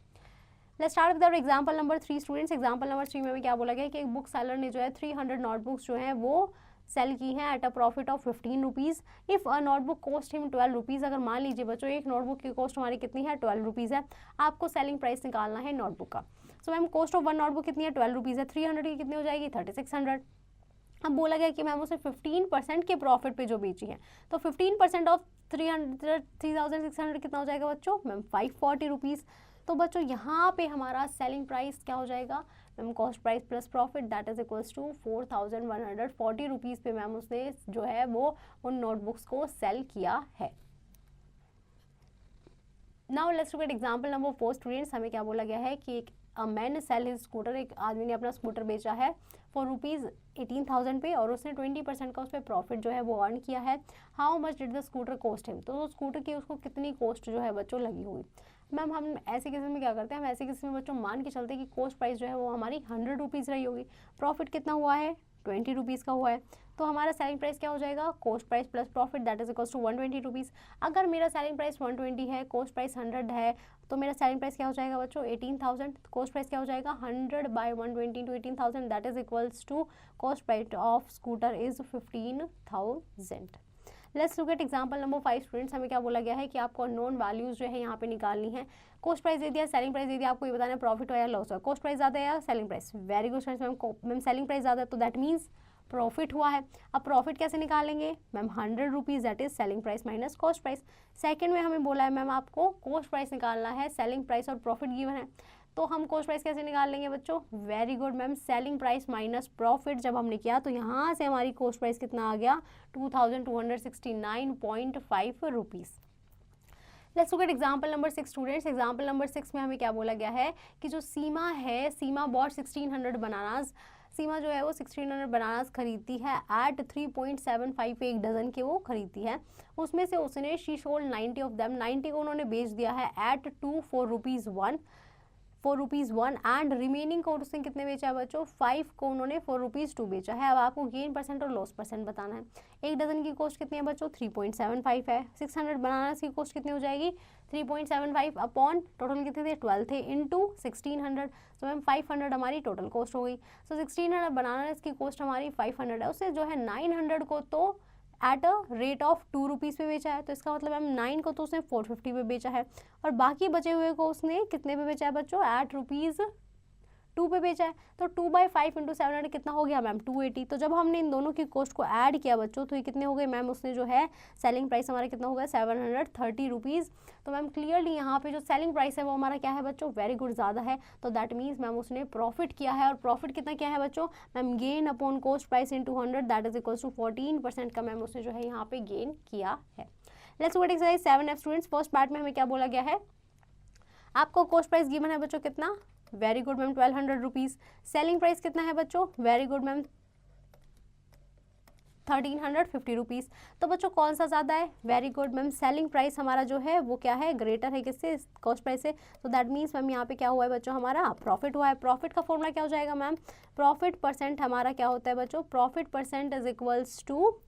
Let's start with example number 3 students. Example number 3 में क्या बोला गया कि एक बुक सेलर ने जो है 300 नोटबुक्स जो है वो सेल की है at a profit of 15 rupees. If a notebook cost him 12 rupees. अगर मान लीजिए बच्चों एक नोटबुक की कॉस्ट हमारी कितनी है 12 रुपीज़ है, आपको सेलिंग प्राइस निकालना है नोटबुक का। So ma'am cost of one notebook कितनी है 12 रुपीज़ है, 300 की कितनी हो जाएगी 3600। अब बोला गया कि मैम उसे 15% के प्रॉफिट पे जो बेची है, तो 15% ऑफ 3600 कितना हो जाएगा बच्चों मैम 540 रुपीज़। तो बच्चों यहाँ पे हमारा सेलिंग प्राइस क्या हो जाएगा ma'am cost price plus profit that is equals to 4140 rupees पे मैम उसने जो है वो उन नोटबुक्स को सेल किया है। Now let's look at example number 4 students. हमें क्या बोला गया है कि एक मैन सेल हिज स्कूटर, एक आदमी ने अपना स्कूटर बेचा है फॉर रुपीज़ 18,000 पे और उसने 20% का उस पर प्रॉफिट जो है वो अर्न किया है। How much did the scooter cost him, तो स्कूटर की उसको कितनी कॉस्ट जो है बच्चों लगी हुई। मैम हम ऐसे केस में क्या करते हैं, हम ऐसे केस में बच्चों मान के चलते हैं कि कॉस्ट प्राइस जो है वो हमारी 100 रुपीज़ रही होगी, प्रॉफिट कितना हुआ है 20 रुपीज़ का हुआ है, तो हमारा सेलिंग प्राइस क्या हो जाएगा cost price plus profit that is equals to 120 rupees. अगर मेरा सेलिंग प्राइस 120 है, कॉस्ट प्राइस 100 है, तो मेरा सेलिंग प्राइस क्या हो जाएगा बच्चों 18,000। कॉस्ट प्राइस क्या हो जाएगा 100 by 120 to 18,000 that is equals to cost price of scooter is 15,000। Let's look at example number 5 students. हमें क्या बोला गया है कि आपको नॉन वैल्यूज जो है यहाँ पे निकालनी है। कॉस्ट प्राइस दे दिया, सेलिंग प्राइस दे दिया, आपको ये बताना है प्रॉफिट हो या लॉस हो। कॉस्ट प्राइस ज़्यादा है या selling price, very good students ma'am selling price ज़्यादा है तो दैट मीन्स प्रॉफिट हुआ है। अब प्रॉफिट कैसे निकालेंगे ma'am 100 rupees that is selling price minus cost price. Second में हमें बोला है मैम आपको कॉस्ट प्राइस निकालना है, सेलिंग प्राइस और प्रॉफिट गिवन है, तो हम कॉस्ट प्राइस कैसे निकाल लेंगे बच्चों, very good ma'am selling price minus profit जब हमने किया तो यहाँ से हमारी कॉस्ट प्राइस कितना आ गया 2269.5 rupees. Let's look at example number 6 students. Example number 6 में हमें क्या बोला गया है कि जो सीमा है, सीमा बॉट 1600 बनानास, सीमा जो है वो 1600 बनानास खरीदती है एट 3.75 एक डजन के वो खरीदती है। उसमें से उसने शी सोल्ड 90 ऑफ देम, 90 को उन्होंने बेच दिया है एट 4 रुपीज़ 1 एंड रिमेनिंग को उसने कितने बेचा है बच्चों 5 को उन्होंने 4 रुपीज़ 2 बेचा है। अब आपको गेन परसेंट और लॉस परसेंट बताना है। एक डजन की कॉस्ट कितनी है बच्चों 3.75 है, 600 बनानास की कॉस्ट कितनी हो जाएगी 3.75 अपॉन टोटल कितने थे 12 थे इंटू 1600, तो मैम 500 हमारी टोटल कॉस्ट हो गई। सो 1600 बनानास की कॉस्ट हमारी 500 है, उससे जो है 900 को तो at a rate of 2 rupees पे बेचा है, तो इसका मतलब मैम 9 को तो उसने 450 पे बेचा है और बाकी बचे हुए को उसने कितने पे बेचा है बच्चों एट रुपीज़ 2 पे बेचा है। तो 2/5 इंटू 700 कितना हो गया मैम 280। तो जब हमने इन दोनों की कॉस्ट को ऐड किया बच्चों तो ये कितने हो गए मैम, उसने जो है सेलिंग प्राइस हमारा कितना हो गया 730 रुपीज़। तो मैम क्लियरली यहाँ पे जो सेलिंग प्राइस है वो हमारा क्या है बच्चों वेरी गुड ज़्यादा है, तो दैट मीन्स मैम उसने प्रॉफिट किया है। और प्रॉफिट कितना क्या है बच्चों ma'am gain upon cost price into 100 that is equals to 14% का मैम उसने जो है यहाँ पे गेन किया है। Let's look at exercise 7F students. First part में हमें क्या बोला गया है, आपको कॉस्ट प्राइस गिवन है बच्चों कितना, very good ma'am 1200 rupees. Selling price कितना है बच्चों, वेरी गुड मैम 1350 रुपीज़। तो बच्चों कौन सा ज़्यादा है, very good ma'am selling price हमारा जो है वो क्या है ग्रेटर है किससे, कॉस्ट प्राइस से, तो दैट मीन्स मैम यहाँ पे क्या हुआ है बच्चों हमारा प्रॉफिट हुआ है। प्रॉफिट का फॉर्मूला क्या हो जाएगा मैम, प्रॉफिट परसेंट हमारा क्या होता है बच्चों, profit percent is equals to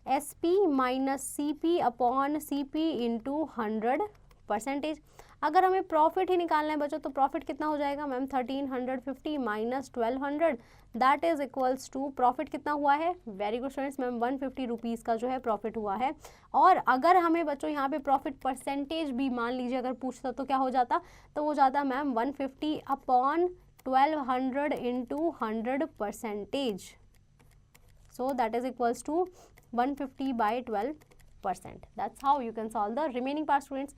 SP minus CP upon CP into 100%। अगर हमें प्रॉफिट ही निकालना है बच्चों तो प्रॉफिट कितना हो जाएगा ma'am 1350 minus 1200 that is equals to profit कितना हुआ है, very good students ma'am 150 rupees का जो है प्रॉफिट हुआ है। और अगर हमें बच्चों यहाँ पे प्रॉफिट परसेंटेज भी मान लीजिए अगर पूछता तो क्या हो जाता, तो वो जाता ma'am 150 upon 1200 into 100%, so that is equals to 150 by 12%. That's how you can solve the remaining part students.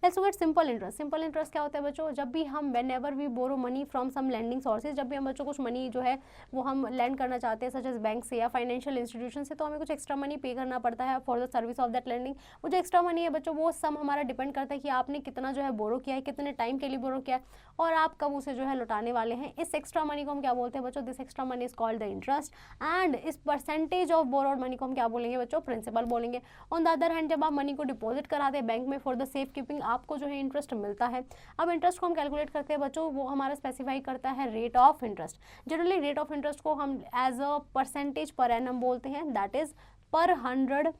Let's look at simple interest. Simple interest क्या होता है बच्चों, जब भी हम whenever we borrow money from some lending sources, जब भी हम बच्चों कुछ मनी जो है वो हम लैंड करना चाहते हैं सच एज बैंक से या फाइनेंशियल इंस्टीट्यूशन से, तो हमें कुछ एक्स्ट्रा मनी पे करना पड़ता है for the service of that lending. वो जो एक्स्ट्रा मनी है बच्चों, वो सम हमारा डिपेंड करता है कि आपने कितना जो है बोरो किया है, कितने टाइम के लिए बोरो किया है और आप कब उसे जो है लौटाने वाले हैं। इस एक्स्ट्रा मनी को हम क्या बोलते हैं बच्चों, this extra money is called the interest. And इस परसेंटेज ऑफ बोरोड मनी को हम क्या बोलेंगे बच्चों, प्रिंसिपल बोलेंगे। ऑन द अदर हैंड जब आप मनी को डिपॉजिट कराते हैं बैंक में फॉर द सेफ कीपिंग, आपको जो है इंटरेस्ट मिलता है। अब इंटरेस्ट को हम कैलकुलेट करते हैं बच्चों, वो हमारा स्पेसिफाई करता है rate of interest. Generally rate of interest को हम as a percentage per annum बोलते हैं, that is per 100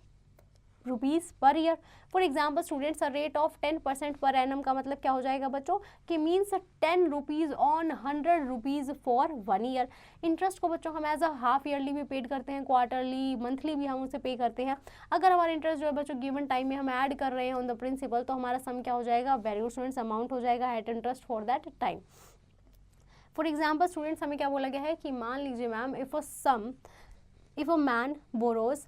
rupees per year. For example students, rate of 10% per annum का मतलब क्या हो जाएगा बच्चों, कि means 10 rupees on 100 rupees for 1 year. Interest को बच्चों हम एज अ हाफ ईयरली भी पेड करते हैं, क्वार्टरली, मंथली भी हम उसे पे करते हैं। अगर हमारा इंटरेस्ट जो है बच्चों गिवन टाइम में हम ऐड कर रहे हैं ऑन द प्रिंसिपल, तो हमारा सम क्या हो जाएगा, वेरी गुड स्टूडेंट्स, अमाउंट हो जाएगा at interest for that time. For example students, हमें क्या बोला गया है कि मान लीजिए ma'am, if a man borrows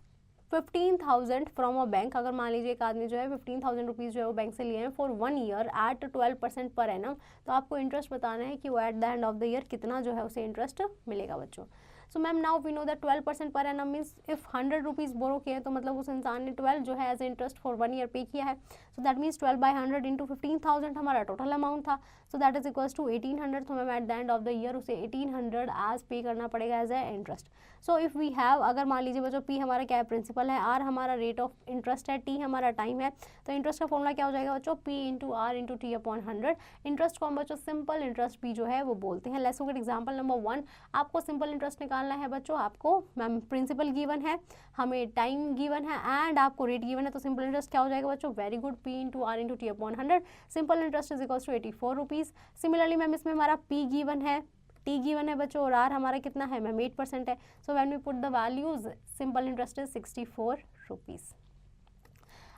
15,000 from a bank, अगर मान लीजिए एक आदमी जो है 15,000 रुपीज़ जो है वो बैंक से लिए हैं for 1 year eight 12% per annum, तो आपको इंटरेस्ट बताना है कि वो at the end of the year कितना जो है उसे इंटरेस्ट मिलेगा बच्चों। So ma'am now we know that 12% per annum means if 100 rupees borrow किए तो मतलब उस इंसान ने 12 जो है एज इंटरेस्ट फॉर 1 ईयर पे किया है। सो दैट मीन्स 12/100 इंटू 15,000 हमारा टोटल अमाउंट था। So that is equals to 1800। तो ma'am at the end of the year उसे 1800 एज पे करना पड़ेगा as a interest. So if we have, अगर मान लीजिए बच्चों पी हमारा क्या है, प्रिंसिपल है, आर हमारा रेट ऑफ इंटरेस्ट है, टी हमारा टाइम है, तो इंटरेस्ट का फॉर्मूला क्या हो जाएगा बच्चों, P into R into T upon 100। Interest को हम बच्चों सिंपल इंटरेस्ट भी जो है वो बोलते हैं। Let's look at example number 1। आपको सिंपल इंटरेस्ट निकालना है बच्चों, आपको मैम प्रिंसिपल गिवन है, हमें टाइम गिवन है एंड आपको रेट गिवन है, तो सिंपल इंटरेस्ट क्या हो जाएगा बच्चों, very good, P into R into T upon 100। Simple interest is equals to 84 rupees. Similarly ma'am इसमें हमारा पी गिवन है, टी गिवन है बच्चों, और आर हमारा कितना है मैम 8% है। So when we put the values, simple interest is 64 rupees.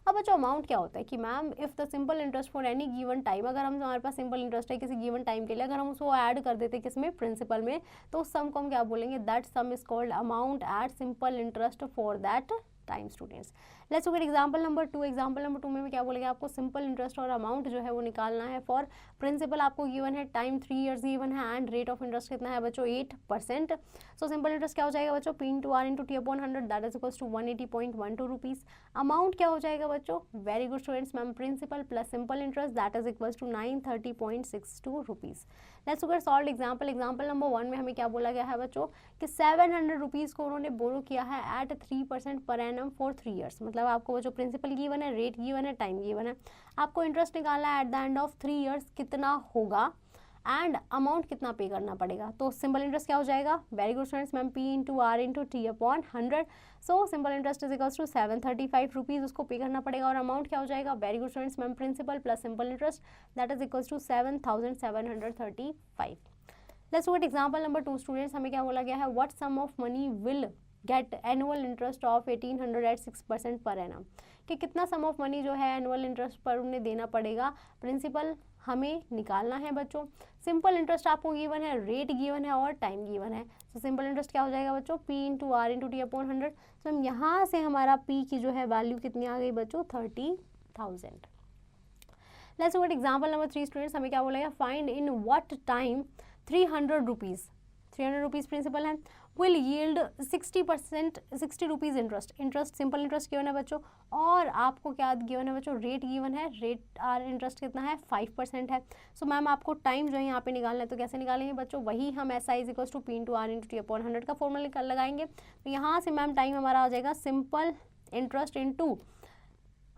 अब बच्चों अमाउंट क्या होता है कि ma'am if the simple interest for any given time, अगर हम हमारे पास सिंपल इंटरेस्ट है किसी गिवन टाइम के लिए, अगर हम उसको ऐड कर देते किस में, प्रिंसिपल में, तो उस सम को हम क्या बोलेंगे, that some is called amount at simple interest for that time students. Let's look at example number 2। Example number 2 में क्या बोलेंगे, आपको सिंपल इंटरेस्ट और अमाउंट जो है वो निकालना है फॉर प्रिंसिपल। आपको गिवन है, टाइम 3 ईयर्स गिवन है एंड रेट ऑफ इंटरेस्ट कितना है बच्चों, 8%। सो सिंपल इंटरेस्ट क्या हो जाएगा बच्चों, P into R into T upon 100, that is equals to 180.12 rupees. Amount क्या हो जाएगा बच्चों, very good students, ma'am principal plus simple interest, that is equals to 930.62 rupees. Let's look at solve example. Example number 1 में हमें क्या बोला गया है बच्चों, कि 700 रुपीज़ को उन्होंने बोरो किया है eight 3% per annum for 3 years. मतलब आपको जो प्रिंसिपल गिवन है, रेट गिवन है, टाइम गिवन है, आपको इंटरेस्ट निकालना है eight the end of 3 years कितना होगा एंड अमाउंट कितना पे करना पड़ेगा। तो सिंपल इंटरेस्ट क्या हो जाएगा, very good students, ma'am P into R into T upon 100। So simple interest is equals to 735 rupees उसको पे करना पड़ेगा, और अमाउंट क्या हो जाएगा, very good students, ma'am principal plus simple interest, that is equals to 7,735। Let's look at example number 2 students. हमें क्या बोला गया है, what sum of money will get annual interest of 1800 at 6% per annum, कि कितना सम ऑफ मनी जो है annual interest पर उन्हें देना पड़ेगा। प्रिंसिपल हमें निकालना है बच्चों, सिंपल इंटरेस्ट आपको गिवन है, रेट गिवन है और टाइम गिवन है। तो सिंपल इंटरेस्ट क्या हो जाएगा बच्चों, P into R into T upon 100। तो हम यहाँ से हमारा पी की जो है वैल्यू कितनी आ गई बच्चों, 30,000। Let's look at example number 3 students. हमें क्या बोला गया, find in what time 300 rupees principal है, will yield 60 rupees interest simple interest given है बच्चों, और आपको क्या गिवन है बच्चों, रेट गिवन है, रेट आर इंटरेस्ट कितना है, 5% है। सो मैम आपको टाइम जो है यहाँ पे निकालना है, तो कैसे निकालेंगे बच्चों, वही हम S I is equals to P into R into T upon 100 का फॉर्मूला लगाएंगे। तो यहाँ से मैम टाइम हमारा आ जाएगा simple interest into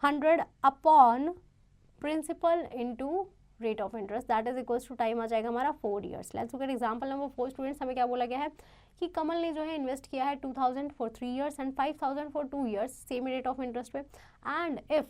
100 upon principal into rate of interest, that is equals to time आ जाएगा हमारा 4 years. Let's look at example number 4 students. हमें क्या बोला गया है कि कमल ने जो है इन्वेस्ट किया है 2000 for 3 years and 5000 for 2 years, same rate of interest पे। एंड इफ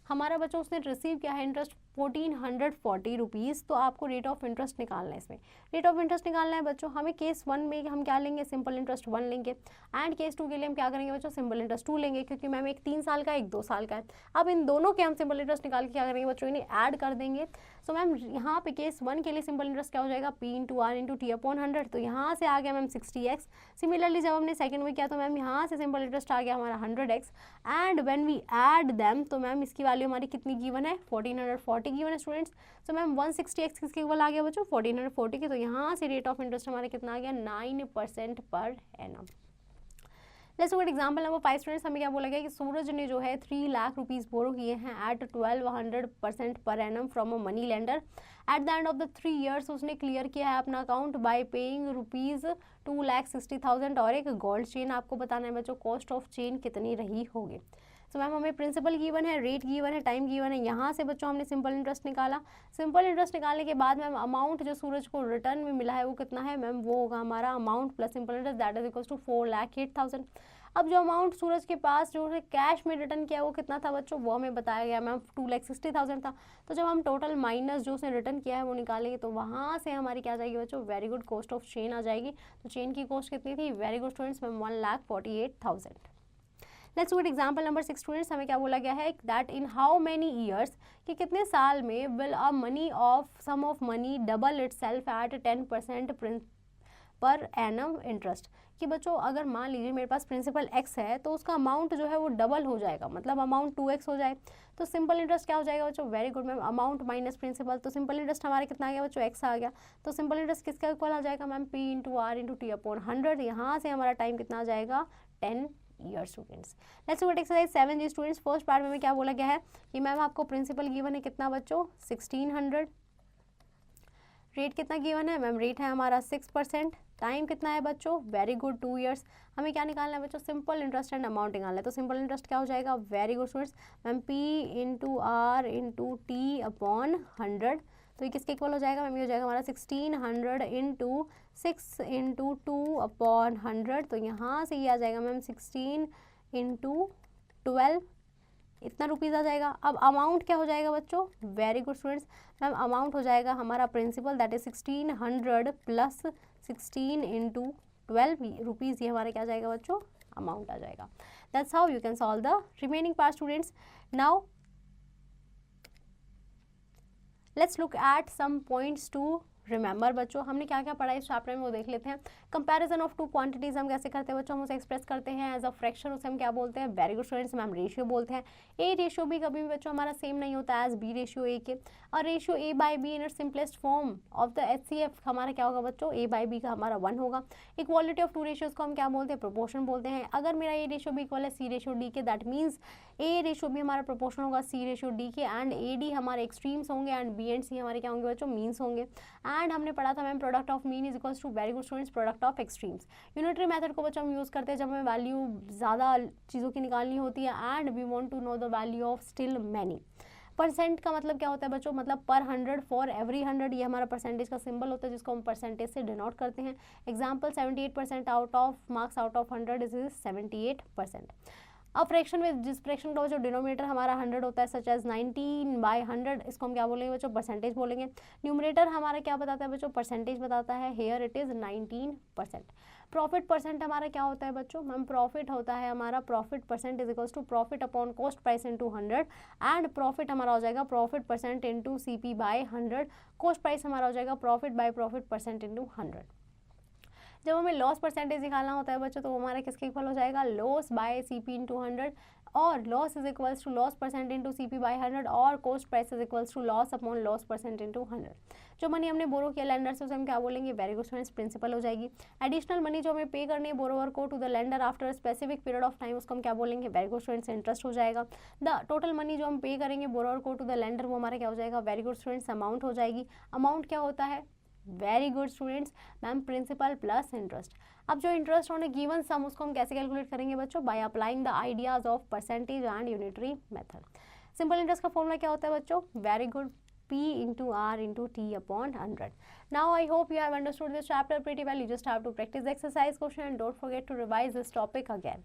हमारा बच्चा उसने रिसीव किया है इंटरेस्ट 1440 रुपीज़, तो आपको रेट ऑफ इंटरेस्ट निकालना है। इसमें रेट ऑफ इंटरेस्ट निकालना है बच्चों, हमें केस 1 में हम क्या लेंगे, सिंपल इंटरेस्ट 1 लेंगे, एंड केस 2 के लिए हम क्या करेंगे बच्चों, सिंपल इंटरेस्ट 2 लेंगे, क्योंकि मैम एक 3 साल का एक 2 साल का है। अब इन दोनों के हम सिंपल इंटरेस्ट निकाल के क्या करेंगे बच्चों, इन्हें ऐड कर देंगे। सो मैम यहाँ पे केस 1 के लिए सिंपल इंटरेस्ट क्या हो जाएगा, P into R into T upon 100, तो यहाँ से आ गया मैम 60x। सिमिलरली जब हमने सेकंड में किया तो मैम यहाँ से सिंपल इंटरेस्ट आ गया हमारा 100x, and when we add them तो मैम इसकी वैल्यू हमारी कितनी गिवन है, 1440 गिवन है स्टूडेंट्स। सो मैम 160x किसके इक्वल आ गया बच्चों, 1440 के, तो यहाँ से रेट ऑफ इंटरेस्ट हमारा कितना आ गया, 9% per annum. Let's look at example number 5 students, हमें क्या बोला गया कि सूरज ने जो है 3 लाख रुपीज़ बोरो किए हैं at 1200% per annum from a money lender. At the end of the 3 years उसने क्लियर किया है अपना अकाउंट बाय पेइंग रुपीज़ 2,60,000 और एक गोल्ड चेन। आपको बताना है बच्चों कॉस्ट ऑफ चेन कितनी रही होगी। तो मैम हमें प्रिंसिपल गिवन है, रेट गिवन है, टाइम गिवन है। यहाँ से बच्चों हमने सिंपल इंटरेस्ट निकाला। सिंपल इंटरेस्ट निकालने के बाद मैम अमाउंट जो सूरज को रिटर्न में मिला है वो कितना है मैम, वो होगा हमारा amount plus simple interest, that is equal to 4,08,000। अब जो अमाउंट सूरज के पास जो है कैश में रिटर्न किया वो कितना था बच्चों, वो हमें बताया गया मैम 2,60,000 था। तो जब हम टोटल माइनस जो उसने रिटर्न किया है वो निकालेंगे तो वहाँ से हमारी क्या आ जाएगी बच्चों, very good cost of chain आ जाएगी। तो चेन की कॉस्ट कितनी थी, very good students ma'am 1,48,000। Let's look at example number 6 students, हमें क्या बोला गया है that in how many years, कि कितने साल में will a money of sum of money double itself at 10% per annum interest. कि बच्चों अगर मान लीजिए मेरे पास प्रिंसिपल x है तो उसका अमाउंट जो है वो डबल हो जाएगा, मतलब अमाउंट 2x हो जाए, तो सिंपल इंटरेस्ट क्या हो जाएगा बच्चों, very good ma'am amount minus principal, तो सिंपल इंटरेस्ट हमारे कितना आ गया बच्चों, x आ गया। तो सिंपल इंटरेस्ट किसका इक्वल आ जाएगा ma'am, P into R into T upon 100। यहाँ से हमारा टाइम कितना आ जाएगा, 10 year students. Let's look at exercise 7 students. First part में क्या बोला गया है कि मैम आपको प्रिंसिपल गिवन है कितना बच्चों, 1600। रेट कितना गिवन है मैम, रेट है हमारा 6%। टाइम कितना है बच्चों, वेरी गुड 2 ईयर्स। हमें क्या निकालना है बच्चों, सिंपल इंटरेस्ट एंड अमाउंट निकालना है। तो सिंपल इंटरेस्ट क्या हो जाएगा, very good students ma'am P into R into T upon 100। तो ये किसके इक्वल हो जाएगा मैम, ये हो जाएगा हमारा 1600 इंटू 6 इंटू 2 अपॉन 100। तो यहाँ से ये आ जाएगा मैम 16 इंटू 12, इतना रुपीज़ आ जाएगा। अब अमाउंट क्या हो जाएगा बच्चों, very good students ma'am amount हो जाएगा हमारा principal that is 1600 plus 16 into 12 rupees, ये हमारा क्या आ जाएगा बच्चों, अमाउंट आ जाएगा। That's how you can solve the remaining part students. Now let's look at some points to remember. बच्चों हमने क्या क्या पढ़ा इस चैप्टर में वो देख लेते हैं। कंपैरिजन ऑफ टू क्वांटिटीज हम कैसे करते हैं बच्चों, हम उसे एक्सप्रेस करते हैं एज अ फ्रैक्शन, उसे हम क्या बोलते हैं, very good students ma'am ratio बोलते हैं। ए रेशियो भी कभी भी बच्चों हमारा सेम नहीं होता है एज बी रेशियो ए के, और ratio A by be in simplest form of the HCF हमारा क्या होगा बच्चों, ए बाई बी का हमारा 1 होगा। इक्वालिटी ऑफ टू रेशियोज को हम क्या बोलते हैं, प्रोपोर्शन बोलते हैं। अगर मेरा ए रेशियो बी इक्वल है सी रेशियो डी के, दैट मीन्स ए रेशियो भी हमारा प्रोपोर्शन होगा सी रेशियो डी के, एंड ए डी हमारे एक्सट्रीम्स होंगे एंड बी एंड सी हमारे क्या होंगे बच्चों, मीन्स होंगे। एंड हमने पढ़ा था ma'am product of mean is equals to, very good students, product of extremes. Unitary method को बच्चों हम यूज़ करते हैं जब हमें वैल्यू ज़्यादा चीज़ों की निकालनी होती है and we want to know the value of still many. Percent का मतलब क्या होता है बच्चों, मतलब पर 100 फॉर एवरी 100, ये हमारा परसेंटेज का सिंबल होता है जिसको हम परसेंटेज से डिनोट करते हैं। Example 78% out of marks out of 100 is 78%। अब फ्रैक्शन में जिस फ्रैक्शन का जो डिनोमिनेटर हमारा 100 होता है सच एज 19/100, इसको हम क्या बोलेंगे बच्चों, परसेंटेज बोलेंगे। न्यूमरेटर हमारा क्या बताता है बच्चों, परसेंटेज बताता है, here it is 19%। Profit percent हमारा क्या होता है बच्चों, मैम प्रॉफिट होता है हमारा, profit percent is equals to profit upon cost price into 100, and profit हमारा हो जाएगा profit percent into CP by 100, cost price हमारा हो जाएगा profit by profit percent into 100। जब हमें लॉस परसेंटेज निकालना होता है बच्चों तो वो हमारा किसके इक्वल हो जाएगा, लॉस बाय CP इंटू 100, और loss is equals to loss percent into CP by 100, और cost price is equals to loss upon loss percent into 100। जो मनी हमने बोरो किया लेंडर से उसे हम क्या बोलेंगे, वेरी गुड स्टूडेंट्स, प्रिंसिपल हो जाएगी। एडिशनल मनी जो हमें पे करनी है बोरोवर को to the lender after specific period of time, उसको हम क्या बोलेंगे, वेरी गुड स्टूडेंट्स, इंटरेस्ट हो जाएगा। द टोटल मनी जो हम पे करेंगे बोरोवर को टू द लेंडर वो हमारा क्या हो जाएगा, वेरी गुड स्टूडेंट्स, अमाउंट हो जाएगी। अमाउंट क्या होता है, very good students ma'am principal plus interest. अब जो इंटरेस्ट ऑन गिवन सम उसको हम कैसे कैलकुलेट करेंगे बच्चों, by applying the ideas of percentage and unitary method. Simple interest का फॉर्मूला क्या होता है बच्चों, very good, P into R into T upon 100. Now I hope you have understood this chapter pretty well. You just have to practice the exercise question and don't forget to revise this topic again.